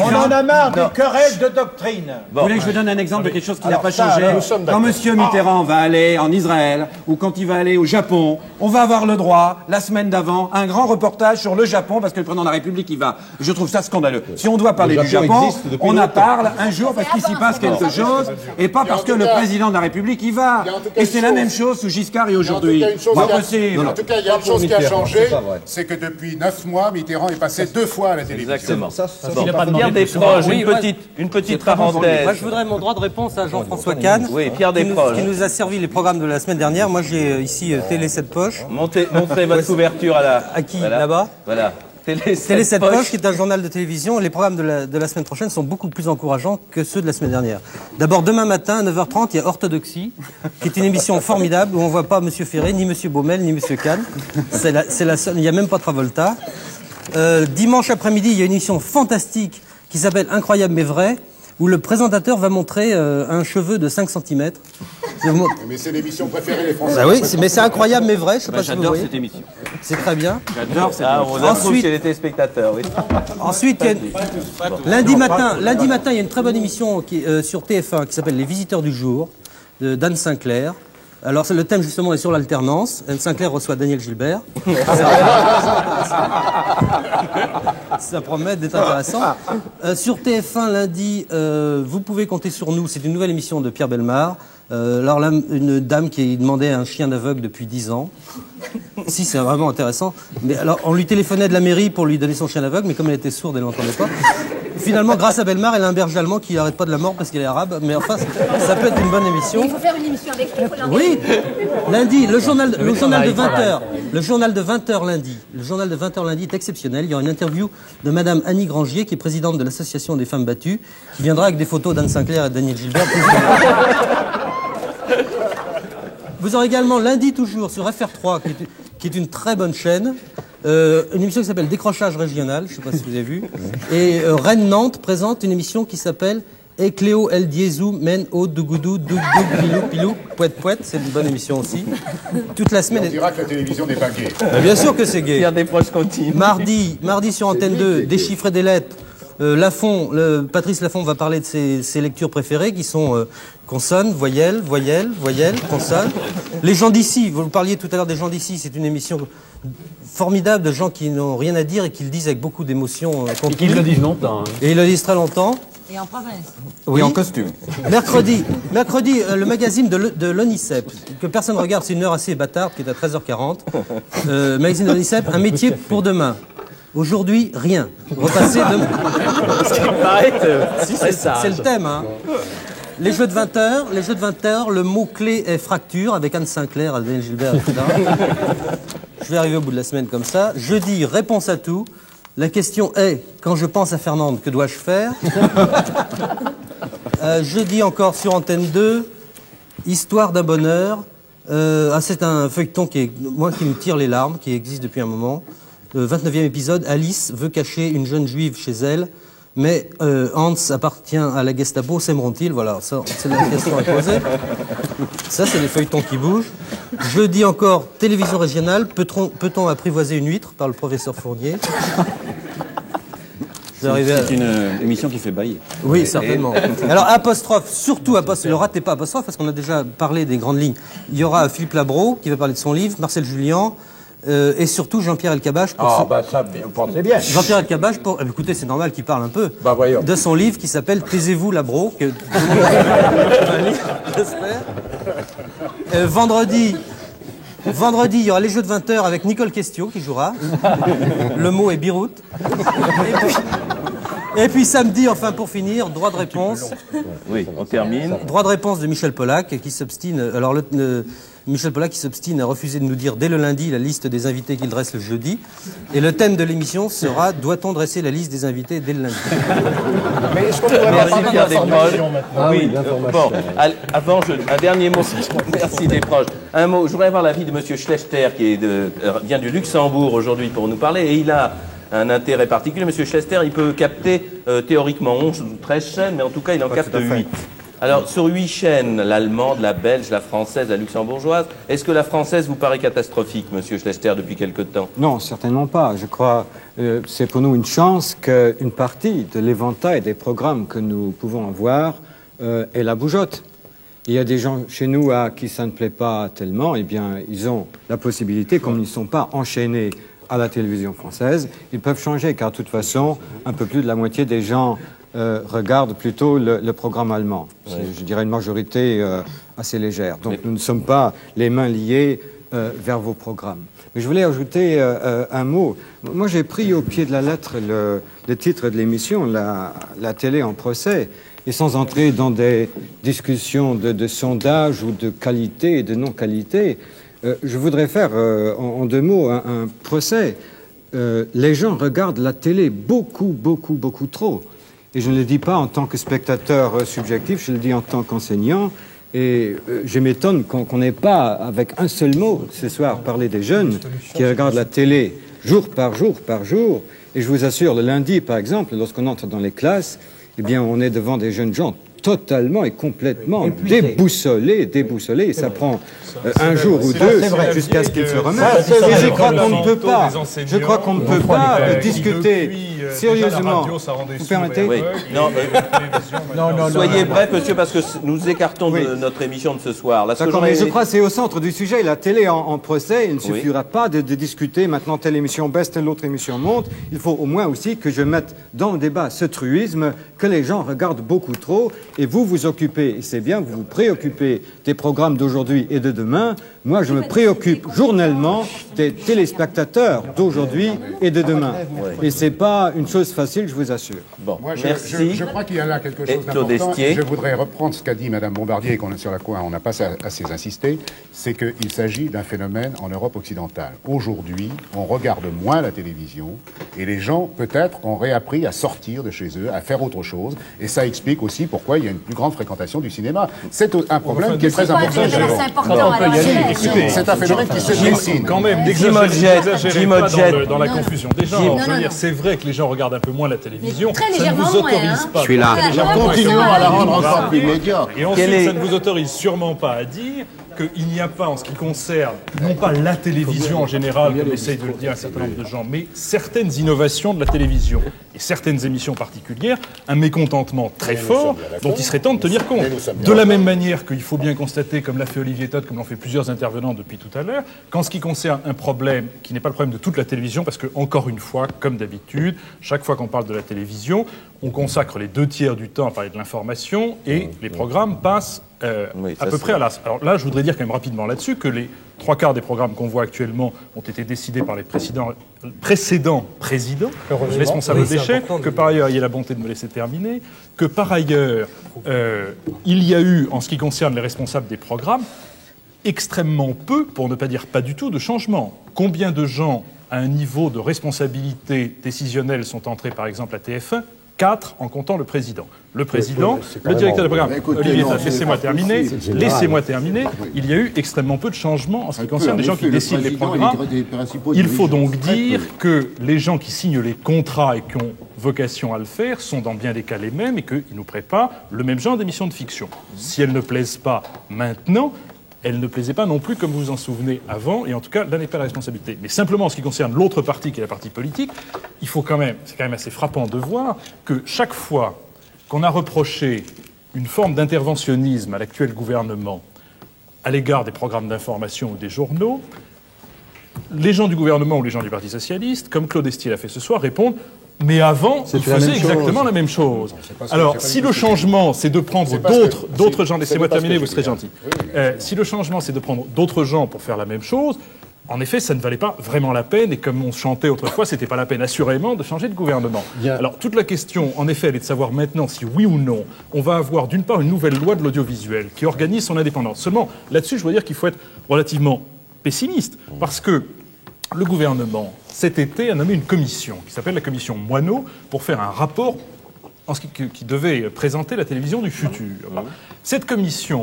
On en a marre des querelles de doctrine. Vous voulez que je vous donne un exemple de quelque chose qui n'a pas changé? Quand M. Mitterrand va aller en Israël ou quand il va aller au Japon, on va avoir le droit, la semaine d'avant, un grand reportage sur le Japon parce que le président de la République y va. Je trouve ça scandaleux. Si on doit parler du Japon, on en parle un jour parce qu'il s'y passe quelque chose et pas parce que le président de la République y va. Et c'est la même chose sous Giscard et aujourd'hui. En tout cas, il y a une chose qui a changé, c'est que depuis 9 mois, Mitterrand est passé 2 fois à la télévision. Exactement. Pierre Desproges, une petite parenthèse. Moi, je voudrais mon droit de réponse à Jean-François Kahn, qui nous a servi les programmes de la semaine dernière. Moi, j'ai ici Télé 7 poches. Montrez votre couverture à la... À qui, là-bas? Voilà. Télé 7 poches, qui est un journal de télévision. Les programmes de la semaine prochaine sont beaucoup plus encourageants que ceux de la semaine dernière. D'abord, demain matin, à 9h30, il y a Orthodoxie, qui est une émission formidable où on ne voit pas M. Ferré, ni M. Baumel, ni M. Kahn. C'est la seule, il n'y a même pas Travolta. Dimanche après-midi, il y a une émission fantastique qui s'appelle Incroyable mais vrai, où le présentateur va montrer un cheveu de 5 cm. Mais c'est l'émission préférée des Français. Bah oui, mais c'est incroyable mais vrai, je sais pas si vous voyez. J'adore cette émission. C'est très bien. J'adore cette émission. On approuve chez les téléspectateurs, oui. Ensuite, lundi matin, il y a une très bonne émission sur TF1 qui s'appelle Les Visiteurs du Jour, d'Anne Sinclair. Alors, le thème, justement, est sur l'alternance. Anne Sinclair reçoit Daniel Gilbert. Ça promet d'être intéressant. Sur TF1, lundi, vous pouvez compter sur nous. C'est une nouvelle émission de Pierre Bellemare. Alors là, une dame qui demandait un chien aveugle depuis 10 ans. Si, c'est vraiment intéressant. Mais alors, on lui téléphonait de la mairie pour lui donner son chien aveugle, mais comme elle était sourde, elle n'entendait pas. Finalement, grâce à Bellemare, elle a un berger allemand qui n'arrête pas de la mordre parce qu'il est arabe. Mais enfin, ça peut être une bonne émission. Il faut faire une émission avec lui. Oui, lundi, le journal de 20h. Le journal de 20h lundi. Le journal de 20h lundi est exceptionnel. Il y aura une interview de Madame Annie Grangier, qui est présidente de l'association des femmes battues, qui viendra avec des photos d'Anne Sinclair et de Daniel Gilbert. Vous aurez également lundi toujours sur FR3, qui est une très bonne chaîne, une émission qui s'appelle Décrochage régional, je ne sais pas si vous avez vu. Et Rennes-Nantes présente une émission qui s'appelle Ecléo El Diezou Men O Dougoudou Doug Pilou Pilou Pouet Pouet. C'est une bonne émission aussi. Toute la semaine. On dira que la télévision n'est pas gay. Bien sûr que c'est gay. Il y a des proches continues. Mardi sur Antenne 2, Déchiffrer des lettres. Patrice Lafont va parler de ses lectures préférées qui sont consonne, voyelle, consonne. Les gens d'ici, vous parliez tout à l'heure des gens d'ici, c'est une émission formidable de gens qui n'ont rien à dire et qui le disent avec beaucoup d'émotion. Et qui le disent longtemps. Et ils le disent très longtemps. Et en province. Oui. Et en costume. Mercredi, le magazine de l'ONICEP, que personne ne regarde, c'est une heure assez bâtarde, qui est à 13h40. Magazine de l'ONICEP, un métier pour demain. Aujourd'hui, rien. Repassez demain. C'est le thème, hein. Les jeux de 20h, le mot-clé est fracture, avec Anne Sinclair, Daniel Gilbert, etc. Je vais arriver au bout de la semaine comme ça. Jeudi, réponse à tout. La question est, quand je pense à Fernande, que dois-je faire? Jeudi encore sur Antenne 2, Histoire d'un bonheur. C'est un feuilleton qui me tire les larmes, qui existe depuis un moment. Le 29e épisode, Alice veut cacher une jeune juive chez elle, mais Hans appartient à la Gestapo, s'aimeront-ils? Voilà, ça, c'est la question à poser. Ça, c'est les feuilletons qui bougent. Jeudi encore, télévision régionale, peut-on apprivoiser une huître par le professeur Fournier? C'est une émission qui fait baillir. Oui, certainement. Alors, apostrophe, surtout apostrophe, ne ratez pas apostrophe, parce qu'on a déjà parlé des grandes lignes. Il y aura Philippe Labro, qui va parler de son livre, Marcel Julien, et surtout Jean-Pierre Elkabbach. Ça, vous pensez bien. Jean-Pierre Elkabbach, écoutez, c'est normal qu'il parle un peu, de son livre qui s'appelle Taisez-vous Labro, que j'espère. Vendredi, il y aura les jeux de 20h avec Nicole Questio qui jouera. Le mot est Birout. Et puis samedi, enfin pour finir, droit de réponse. Oui, on termine. Droit de réponse de Michel Polac qui s'obstine. Alors Michel Polac qui s'obstine à refuser de nous dire dès le lundi la liste des invités qu'il dresse le jeudi. Et le thème de l'émission sera doit-on dresser la liste des invités dès le lundi? Mais est-ce qu'on pourrait Merci Pierre Desproges. Oui, bon, avant, un dernier mot. Merci Desproges. Un mot. Je voudrais avoir l'avis de M. Schlechter qui vient du Luxembourg aujourd'hui pour nous parler et il a un intérêt particulier. M. Schlechter, il peut capter théoriquement 11 ou 13 chaînes, mais en tout cas, il en capte 8. Alors, sur 8 chaînes, l'allemande, la belge, la française, la luxembourgeoise, est-ce que la française vous paraît catastrophique, monsieur Schlechter, depuis quelque temps? Non, certainement pas. Je crois que c'est pour nous une chance qu'une partie de l'éventail des programmes que nous pouvons avoir est la bougeotte. Il y a des gens chez nous à qui ça ne plaît pas tellement, eh bien, ils ont la possibilité, comme ils ne sont pas enchaînés à la télévision française, ils peuvent changer, car de toute façon, un peu plus de la moitié des gens regardent plutôt le programme allemand. C'est, je dirais, une majorité assez légère. Donc nous ne sommes pas les mains liées vers vos programmes. Mais je voulais ajouter un mot. Moi, j'ai pris au pied de la lettre le titre de l'émission, la télé en procès, et sans entrer dans des discussions de sondage ou de qualité et de non-qualité, je voudrais faire en 2 mots un procès. Les gens regardent la télé beaucoup trop. Et je ne le dis pas en tant que spectateur subjectif, je le dis en tant qu'enseignant. Et je m'étonne qu'on n'ait pas, avec un seul mot, ce soir, parlé des jeunes qui regardent la télé jour par jour. Et je vous assure, le lundi, par exemple, lorsqu'on entre dans les classes, eh bien, on est devant des jeunes gens totalement et complètement déboussolés. Et ça prend un jour ou 2 jusqu'à ce qu'ils se remettent. Et je crois qu'on ne peut pas, discuter sérieusement. Vous permettez? Oui. Non, soyez bref, monsieur, parce que nous écartons de notre émission de ce soir. D'accord, mais je crois que c'est au centre du sujet. La télé en procès, il ne suffira pas de discuter maintenant telle émission baisse, telle autre émission monte. Il faut au moins aussi que je mette dans le débat ce truisme que les gens regardent beaucoup trop. Et vous vous occupez, et c'est bien, vous vous préoccupez des programmes d'aujourd'hui et de demain. Moi, je me préoccupe journellement des téléspectateurs d'aujourd'hui et de demain. Et c'est pas une chose facile, je vous assure. Bon, moi, je crois qu'il y a là quelque chose d'important. Je voudrais reprendre ce qu'a dit Mme Bombardier, sur la quoi on n'a pas assez insisté, c'est qu'il s'agit d'un phénomène en Europe occidentale. Aujourd'hui, on regarde moins la télévision, et les gens, peut-être, ont réappris à sortir de chez eux, à faire autre chose, et ça explique aussi pourquoi il y a une plus grande fréquentation du cinéma. C'est un problème qui est très important. C'est un phénomène qui se dessine. Quand même, n'exagérez pas dans la confusion. Déjà, je veux dire, c'est vrai que les gens regardent un peu moins la télévision. Ça ne vous autorise pas. Je suis là. Continuons à la rendre encore plus médiocre. Et ensuite, ça ne vous autorise sûrement pas à dire qu'il n'y a pas, en ce qui concerne, non pas la télévision en général, comme essaye de le dire un certain nombre de gens, mais certaines innovations de la télévision et certaines émissions particulières, un mécontentement très fort dont il serait temps de tenir compte. De la même manière qu'il faut bien constater, comme l'a fait Olivier Todt, comme l'ont fait plusieurs intervenants depuis tout à l'heure, qu'en ce qui concerne un problème qui n'est pas le problème de toute la télévision, parce que, encore une fois, comme d'habitude, chaque fois qu'on parle de la télévision, on consacre les 2/3 du temps à parler de l'information et les programmes passent à peu près à l'as. Alors là, je voudrais dire quand même rapidement là-dessus que les 3/4 des programmes qu'on voit actuellement ont été décidés par les précédents présidents responsables des chaînes, que par ailleurs, il y a la bonté de me laisser terminer, que par ailleurs, il y a eu, en ce qui concerne les responsables des programmes, extrêmement peu, pour ne pas dire pas du tout, de changements. Combien de gens à un niveau de responsabilité décisionnelle sont entrés, par exemple, à TF1 ? 4 en comptant le président. Le président, le directeur de programme. Olivier, laissez-moi terminer. Laissez-moi terminer. Il y a eu extrêmement peu de changements en ce qui concerne les gens qui décident les programmes. Il faut donc dire que les gens qui signent les contrats et qui ont vocation à le faire sont dans bien des cas les mêmes et qu'ils nous préparent le même genre d'émissions de fiction. Si elles ne plaisent pas maintenant, elle ne plaisait pas non plus, comme vous vous en souvenez, avant, et en tout cas, là n'est pas la responsabilité. Mais simplement, en ce qui concerne l'autre partie, qui est la partie politique, c'est quand même assez frappant de voir que chaque fois qu'on a reproché une forme d'interventionnisme à l'actuel gouvernement à l'égard des programmes d'information ou des journaux, les gens du gouvernement ou les gens du Parti socialiste, comme Claude Estier l'a fait ce soir, répondent « mais avant, ils faisaient exactement la même chose ». Alors, si le changement, c'est de prendre d'autres gens... Laissez-moi terminer, vous serez gentil. Si le changement, c'est de prendre d'autres gens pour faire la même chose, en effet, ça ne valait pas vraiment la peine, et comme on chantait autrefois, c'était pas la peine, assurément, de changer de gouvernement. Alors, toute la question, en effet, elle est de savoir maintenant si, oui ou non, on va avoir, d'une part, une nouvelle loi de l'audiovisuel qui organise son indépendance. Seulement, là-dessus, je dois dire qu'il faut être relativement pessimiste, parce que le gouvernement, cet été, a nommé une commission qui s'appelle la commission Moineau pour faire un rapport qui devait présenter la télévision du futur. Cette commission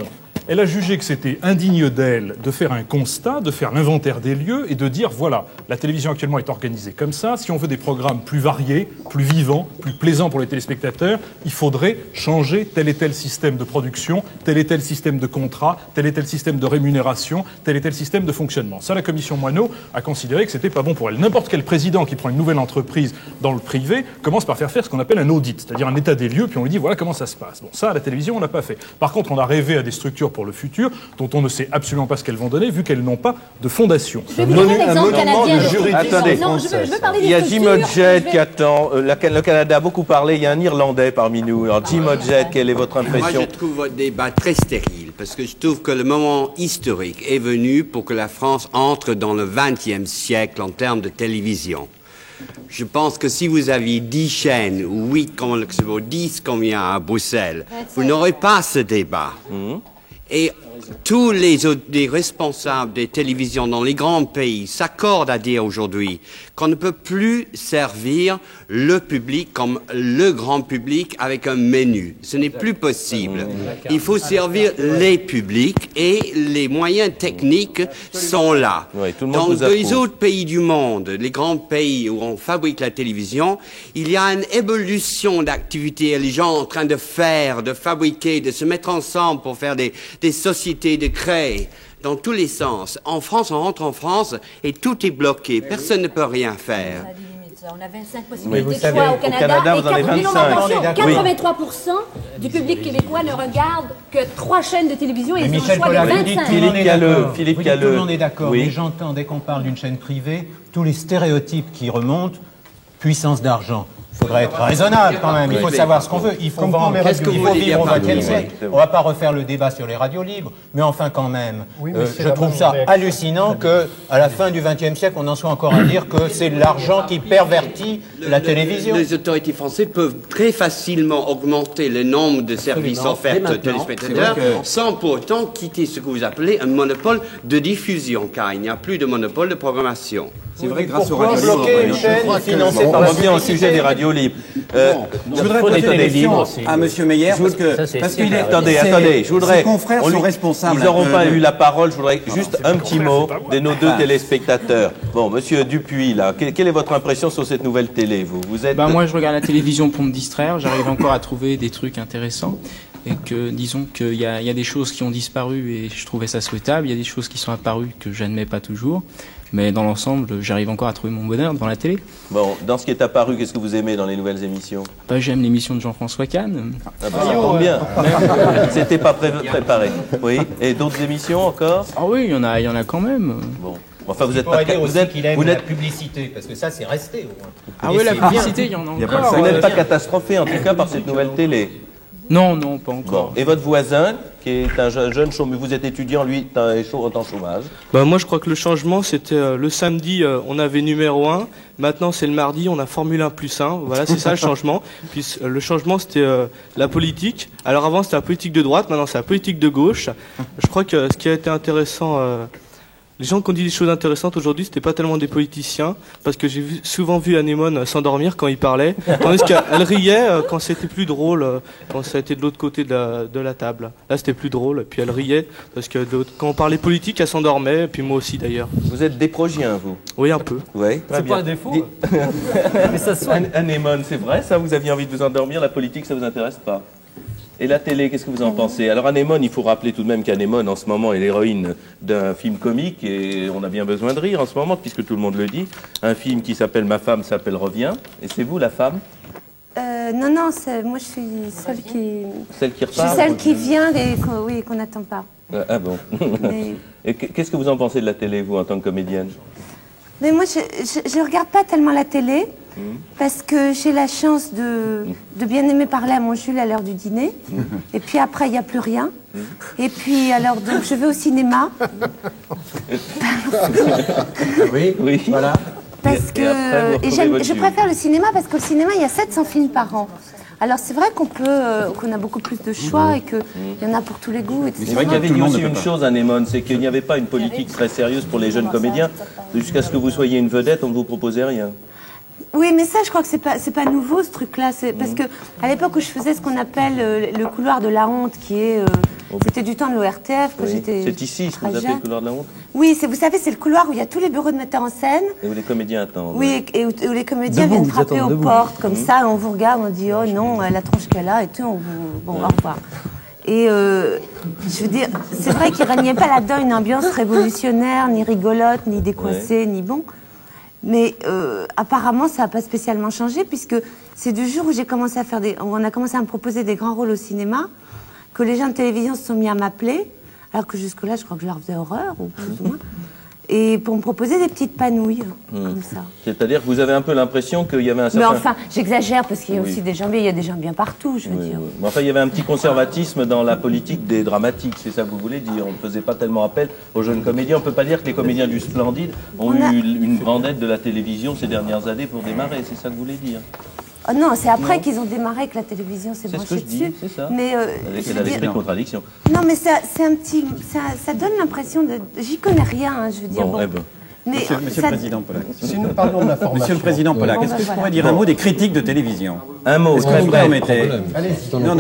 Elle a jugé que c'était indigne d'elle de faire un constat, de faire l'inventaire des lieux et de dire, voilà, la télévision actuellement est organisée comme ça. Si on veut des programmes plus variés, plus vivants, plus plaisants pour les téléspectateurs, il faudrait changer tel et tel système de production, tel et tel système de contrat, tel et tel système de rémunération, tel et tel système de fonctionnement. Ça, la commission Moineau a considéré que c'était pas bon pour elle. N'importe quel président qui prend une nouvelle entreprise dans le privé commence par faire ce qu'on appelle un audit, c'est-à-dire un état des lieux, puis on lui dit voilà comment ça se passe. Bon, ça, à la télévision, on l'a pas fait. Par contre, on a rêvé à des structures pour le futur dont on ne sait absolument pas ce qu'elles vont donner, vu qu'elles n'ont pas de fondation. Je vais vous donner un exemple canadien. Attendez, il y a Jim Odgett qui attend. Le Canada a beaucoup parlé. Il y a un Irlandais parmi nous. Alors, Jim Odgett, quelle est votre impression? Moi, je trouve votre débat très stérile, parce que je trouve que le moment historique est venu pour que la France entre dans le XXe siècle en termes de télévision. Je pense que si vous aviez 10 chaînes, ou 8 comme au Luxembourg, 10 comme il y a à Bruxelles, vous n'aurez pas ce débat. Et tous les responsables des télévisions dans les grands pays s'accordent à dire aujourd'hui qu'on ne peut plus servir le public comme le grand public avec un menu. Ce n'est plus possible. Il faut servir les publics et les moyens techniques sont là. Dans les autres pays du monde, les grands pays où on fabrique la télévision, il y a une évolution d'activités. Les gens en train de faire, de fabriquer, de se mettre ensemble pour faire des sociétés, de créer dans tous les sens. En France, on rentre en France et tout est bloqué. Personne ne peut rien faire. On a 25 possibilités de choix au Canada vous en avez 25. 83% du public québécois ne regarde que 3 chaînes de télévision et ils ont le choix de 25. Philippe Calleux. Tout le monde est d'accord, mais j'entends, dès qu'on parle d'une chaîne privée, tous les stéréotypes qui remontent, puissance d'argent. Il faudrait être raisonnable quand même, il faut savoir ce qu'on veut, il faut vendre, il faut vivre au XXe siècle. On ne va pas refaire le débat sur les radios libres, mais enfin quand même, je trouve ça hallucinant qu'à la fin du XXe siècle, on en soit encore à dire que c'est l'argent qui pervertit la télévision. Les autorités françaises peuvent très facilement augmenter le nombre de services offerts aux téléspectateurs sans pour autant quitter ce que vous appelez un monopole de diffusion, car il n'y a plus de monopole de programmation. C'est vrai, grâce aux radios bloquer une chaîne financée par la revient au sujet des radios libres. Je voudrais poser une question à M. Meyer, parce qu'il est... Attendez, je voudrais... Ses confrères sont responsables. Ils n'auront pas eu la parole, je voudrais juste un petit mot de nos deux téléspectateurs. Bon, Monsieur Dupuis, là, quelle est votre impression sur cette nouvelle télé, vous êtes... Moi, je regarde la télévision pour me distraire, j'arrive encore à trouver des trucs intéressants. Et que, disons qu'il y a des choses qui ont disparu et je trouvais ça souhaitable, il y a des choses qui sont apparues que j'admets pas toujours. Mais dans l'ensemble, j'arrive encore à trouver mon bonheur devant la télé. Bon, dans ce qui est apparu, qu'est-ce que vous aimez dans les nouvelles émissions? J'aime l'émission de Jean-François Kahn. Ça tombe bien. C'était pas préparé. Oui. Et d'autres émissions encore? Ah oui, il y en a quand même. Bon. Enfin, vous êtes pas... Vous êtes qu'il aime la publicité, parce que ça, c'est resté au moins. Ah oui, la publicité, il y en a encore. Vous n'êtes pas catastrophé, en tout cas, par cette nouvelle télé? Non, pas encore. Bon. Et votre voisin, qui est un jeune chômeur, vous êtes étudiant, lui, est en chômage? Moi, je crois que le changement, c'était le samedi, on avait numéro 1. Maintenant, c'est le mardi, on a Formule 1+1. Voilà, c'est ça le changement. Puis le changement, c'était la politique. Alors avant, c'était la politique de droite, maintenant, c'est la politique de gauche. Je crois que ce qui a été intéressant... Les gens qui ont dit des choses intéressantes aujourd'hui, c'était pas tellement des politiciens, parce que j'ai souvent vu Anémone s'endormir quand il parlait, tandis qu'elle riait quand c'était plus drôle, quand ça a été de l'autre côté de la table. Là, c'était plus drôle, puis elle riait, parce que quand on parlait politique, elle s'endormait, et puis moi aussi d'ailleurs. Vous êtes déprogien, vous? Oui, un peu. Oui, c'est pas un défaut. Mais ça soigne. Anémone, c'est vrai, ça, vous aviez envie de vous endormir, la politique, ça vous intéresse pas? Et la télé, qu'est-ce que vous en pensez? Alors Anémone, il faut rappeler tout de même qu'Anémone, en ce moment, est l'héroïne d'un film comique, et on a bien besoin de rire en ce moment, puisque tout le monde le dit. Un film qui s'appelle Ma femme s'appelle Revient. Et c'est vous, la femme? Non, moi je suis celle qui... Celle qui repart? Je suis celle qui vient et qu'on n'attend pas. Ah bon. Et qu'est-ce que vous en pensez de la télé, vous, en tant que comédienne? Mais moi, je regarde pas tellement la télé, parce que j'ai la chance de bien aimer parler à mon Jules à l'heure du dîner. Et puis après, il n'y a plus rien. Et puis, alors, donc, je vais au cinéma. Oui, voilà. Parce que je préfère le cinéma parce qu'au cinéma, il y a 700 films par an. Alors c'est vrai qu'on a beaucoup plus de choix et qu'il y en a pour tous les goûts. C'est vrai qu'il y avait aussi une chose, Anémone, c'est qu'il n'y avait pas une politique très sérieuse pour les jeunes comédiens. Jusqu'à ce que vous soyez une vedette, on ne vous proposait rien. Oui, mais ça, je crois que c'est pas nouveau, ce truc-là. Parce que à l'époque où je faisais ce qu'on appelle le couloir de la honte, qui est... c'était du temps de l'ORTF, quand j'étais... C'est ici, ce que vous appelez le couloir de la honte? Oui, vous savez, c'est le couloir où il y a tous les bureaux de metteurs en scène. Et où les comédiens attendent. Oui, et où les comédiens viennent frapper aux portes, comme ça, on vous regarde, on dit « Oh non, la tronche qu'elle a », et tout, bon, au revoir. Et je veux dire, c'est vrai qu'il ne régnait pas là-dedans une ambiance révolutionnaire, ni rigolote, ni décoincée, ni bon. Mais apparemment, ça n'a pas spécialement changé, puisque c'est du jour où j'ai commencé à faire on a commencé à me proposer des grands rôles au cinéma, que les gens de télévision se sont mis à m'appeler, alors que jusque-là, je crois que je leur faisais horreur, ou plus ou moins, et pour me proposer des petites panouilles, comme ça. C'est-à-dire que vous avez un peu l'impression qu'il y avait un certain... Mais enfin, j'exagère, parce qu'il y a aussi des gens, il y a des gens bien partout, je veux dire. Mais enfin, il y avait un petit conservatisme dans la politique des dramatiques, c'est ça que vous voulez dire. On ne faisait pas tellement appel aux jeunes comédiens. On ne peut pas dire que les comédiens du Splendide ont eu une grande aide de la télévision ces dernières années pour démarrer, c'est ça que vous voulez dire? Oh non, c'est après qu'ils ont démarré que la télévision s'est branchée dessus. C'est ce que je dis, c'est ça. Mais c'est l'esprit de contradiction. Non, mais c'est un petit... Ça donne l'impression de... J'y connais rien, hein, je veux dire. Bon, Mais Monsieur le Président Pollack. Si nous parlons de l'information... Monsieur le Président Pollack, est-ce que je pourrais dire un mot des critiques de télévision? Un mot, est-ce que vous permettez? Non,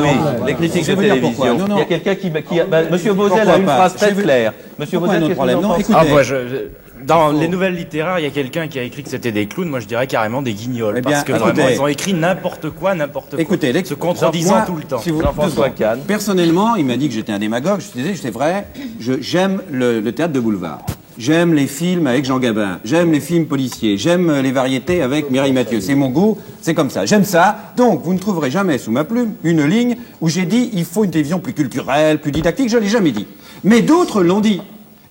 les critiques de télévision. Il y a quelqu'un qui... Monsieur Beauzel a une phrase très claire. Monsieur Beauzel, qu'est-ce que vous en pensez? Dans les nouvelles littéraires, il y a quelqu'un qui a écrit que c'était des clowns. Moi, je dirais carrément des guignols. Parce que vraiment, ils ont écrit n'importe quoi, Écoutez, se contredisant tout le temps. Jean-François Kahn. Personnellement, il m'a dit que j'étais un démagogue. Je disais, c'est vrai, j'aime le théâtre de boulevard. J'aime les films avec Jean Gabin. J'aime les films policiers. J'aime les variétés avec Mireille Mathieu. C'est mon goût, c'est comme ça. J'aime ça. Donc, vous ne trouverez jamais sous ma plume une ligne où j'ai dit il faut une télévision plus culturelle, plus didactique. Je ne l'ai jamais dit. Mais d'autres l'ont dit.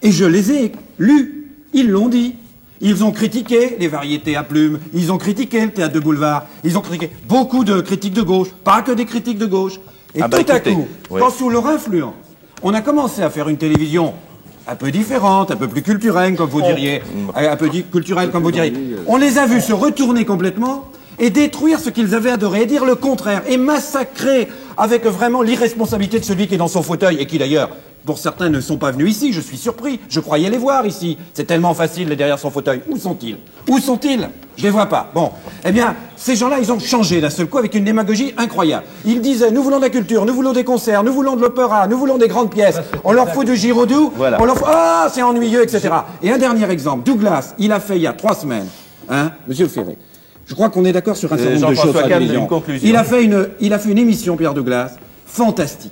Et je les ai lus. Ils l'ont dit. Ils ont critiqué les variétés à plumes. Ils ont critiqué le théâtre de boulevard. Ils ont critiqué beaucoup de critiques de gauche. Pas que des critiques de gauche. Et à coup, quand sous leur influence, on a commencé à faire une télévision un peu différente, un peu plus culturelle, comme vous diriez, un peu culturelle, comme vous diriez. On les a vus se retourner complètement et détruire ce qu'ils avaient adoré, et dire le contraire, et massacrer avec vraiment l'irresponsabilité de celui qui est dans son fauteuil, et qui d'ailleurs, pour certains, ne sont pas venus ici, je suis surpris, je croyais les voir ici. C'est tellement facile, derrière son fauteuil. Où sont-ils? Où sont-ils? Je les vois pas. Bon, eh bien, ces gens-là, ils ont changé d'un seul coup avec une démagogie incroyable. Ils disaient, nous voulons de la culture, nous voulons des concerts, nous voulons de l'opéra, nous voulons des grandes pièces. On leur fout du Giraudoux, on leur fout, ah, c'est ennuyeux, etc. Et un dernier exemple, Douglas, il a fait il y a 3 semaines, hein, Monsieur Ferré. Je crois qu'on est d'accord sur un certain nombre de choses. Il a fait une émission, Pierre Douglas, fantastique.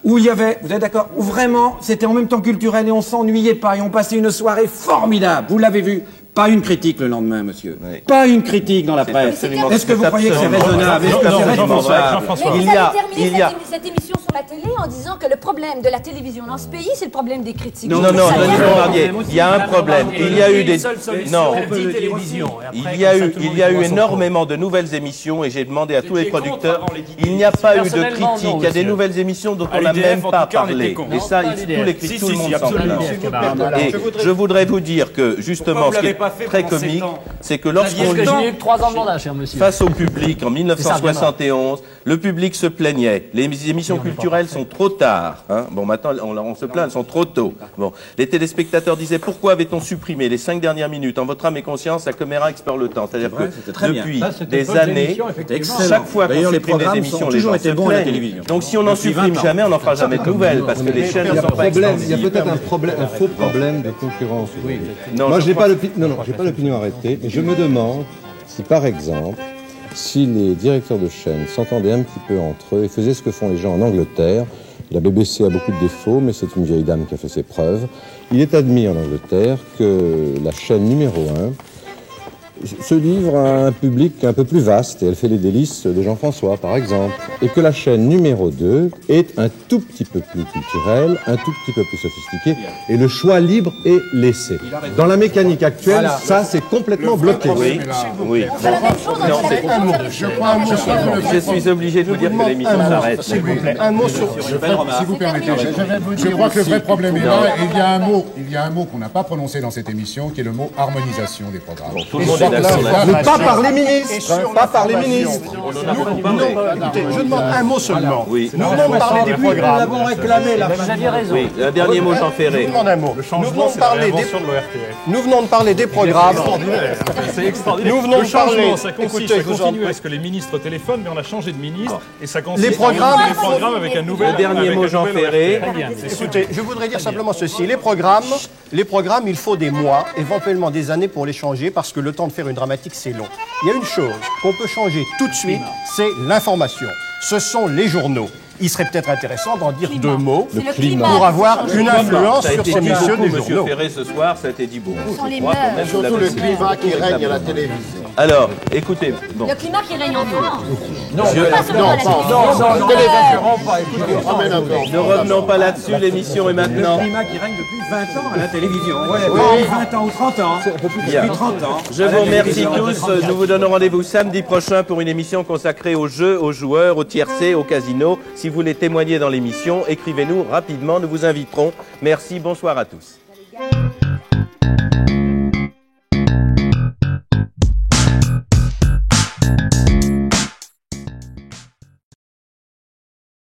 Où il y avait, vous êtes d'accord, où vraiment c'était en même temps culturel et on s'ennuyait pas et on passait une soirée formidable. Vous l'avez vu. Pas une critique le lendemain, monsieur. Oui. Pas une critique dans la presse. Est-ce que vous croyez que c'est raisonnable? Est-ce que c'est responsable? Mais vous avez terminé cette émission sur la télé en disant que le problème de la télévision dans ce pays, c'est le problème des critiques. Non, il y a un problème. Il y a eu des... Non. Il y a eu énormément de nouvelles émissions et j'ai demandé à tous les producteurs, il n'y a pas eu de critique. Il y a des nouvelles émissions dont on n'a même pas parlé. Et ça, tout le monde s'en plaint. Et je voudrais vous dire que, justement, ce qui est très comique, c'est que lorsqu'on lit face au public en 1971, le public se plaignait. Les émissions culturelles sont trop tard. Hein. Bon, maintenant, on se plaint, elles sont trop tôt. Bon, les téléspectateurs disaient pourquoi avait-on supprimé les 5 dernières minutes en votre âme et conscience, la caméra explore le temps. C'est-à-dire que depuis des années, chaque fois qu'on supprime des émissions, les gens se plaignent. Donc si on n'en supprime jamais, on n'en fera jamais de nouvelles parce que les chaînes ne sont pas extensives. Il y a peut-être un faux problème de concurrence. Moi, j'ai pas l'opinion arrêtée, mais je me demande si, par exemple, si les directeurs de chaînes s'entendaient un petit peu entre eux et faisaient ce que font les gens en Angleterre. La BBC a beaucoup de défauts, mais c'est une vieille dame qui a fait ses preuves. Il est admis en Angleterre que la chaîne numéro 1 se livre à un public un peu plus vaste, et elle fait les délices de Jean-François, par exemple, et que la chaîne numéro 2 est un tout petit peu plus culturelle, un tout petit peu plus sophistiquée, et le choix libre est laissé. Dans la mécanique actuelle, ça, c'est complètement bloqué. Oui. Je suis obligé de vous dire que l'émission s'arrête. Un mot sur... Si vous permettez, je crois que le vrai problème est là, et il y a un mot qu'on n'a pas prononcé dans cette émission, qui est le mot harmonisation des programmes. Mais pas par les ministres. Pas par les ministres. Écoutez, je demande un mot seulement. Oui. Nous venons de parler des programmes. Nous l'avons réclamé, là. Vous aviez raison. Oui, un dernier mot, Jean Ferré. Je demande un mot. Nous venons de parler des programmes. C'est extraordinaire. Nous venons de parler. Ça consiste à continuer à ce que les ministres téléphonent, mais on a changé de ministre. Et ça consiste les programmes avec un nouvel. Un dernier mot, Jean Ferré. Écoutez, je voudrais dire simplement ceci. Les programmes, il faut des mois, éventuellement des années pour les changer, parce que le temps de faire une dramatique, c'est long. Il y a une chose qu'on peut changer tout de suite, c'est l'information. Ce sont les journaux. Il serait peut-être intéressant d'en dire deux mots pour avoir une influence sur ces messieurs des journaux. Monsieur Ferré, ce soir, ça a été dit beaucoup. Surtout le climat qui règne à la télévision. Alors, écoutez. Bon. Le climat qui règne en France. Non, ne revenons pas là-dessus, l'émission est maintenant. Le climat qui règne depuis 20 ans à la télévision. Oui. 20 ans ou 30 ans. Depuis 30 ans. Je vous remercie tous. Nous vous donnons rendez-vous samedi prochain pour une émission consacrée aux jeux, aux joueurs, aux tiercés, au casino. Si vous voulez témoigner dans l'émission, écrivez-nous rapidement, nous vous inviterons. Merci, bonsoir à tous.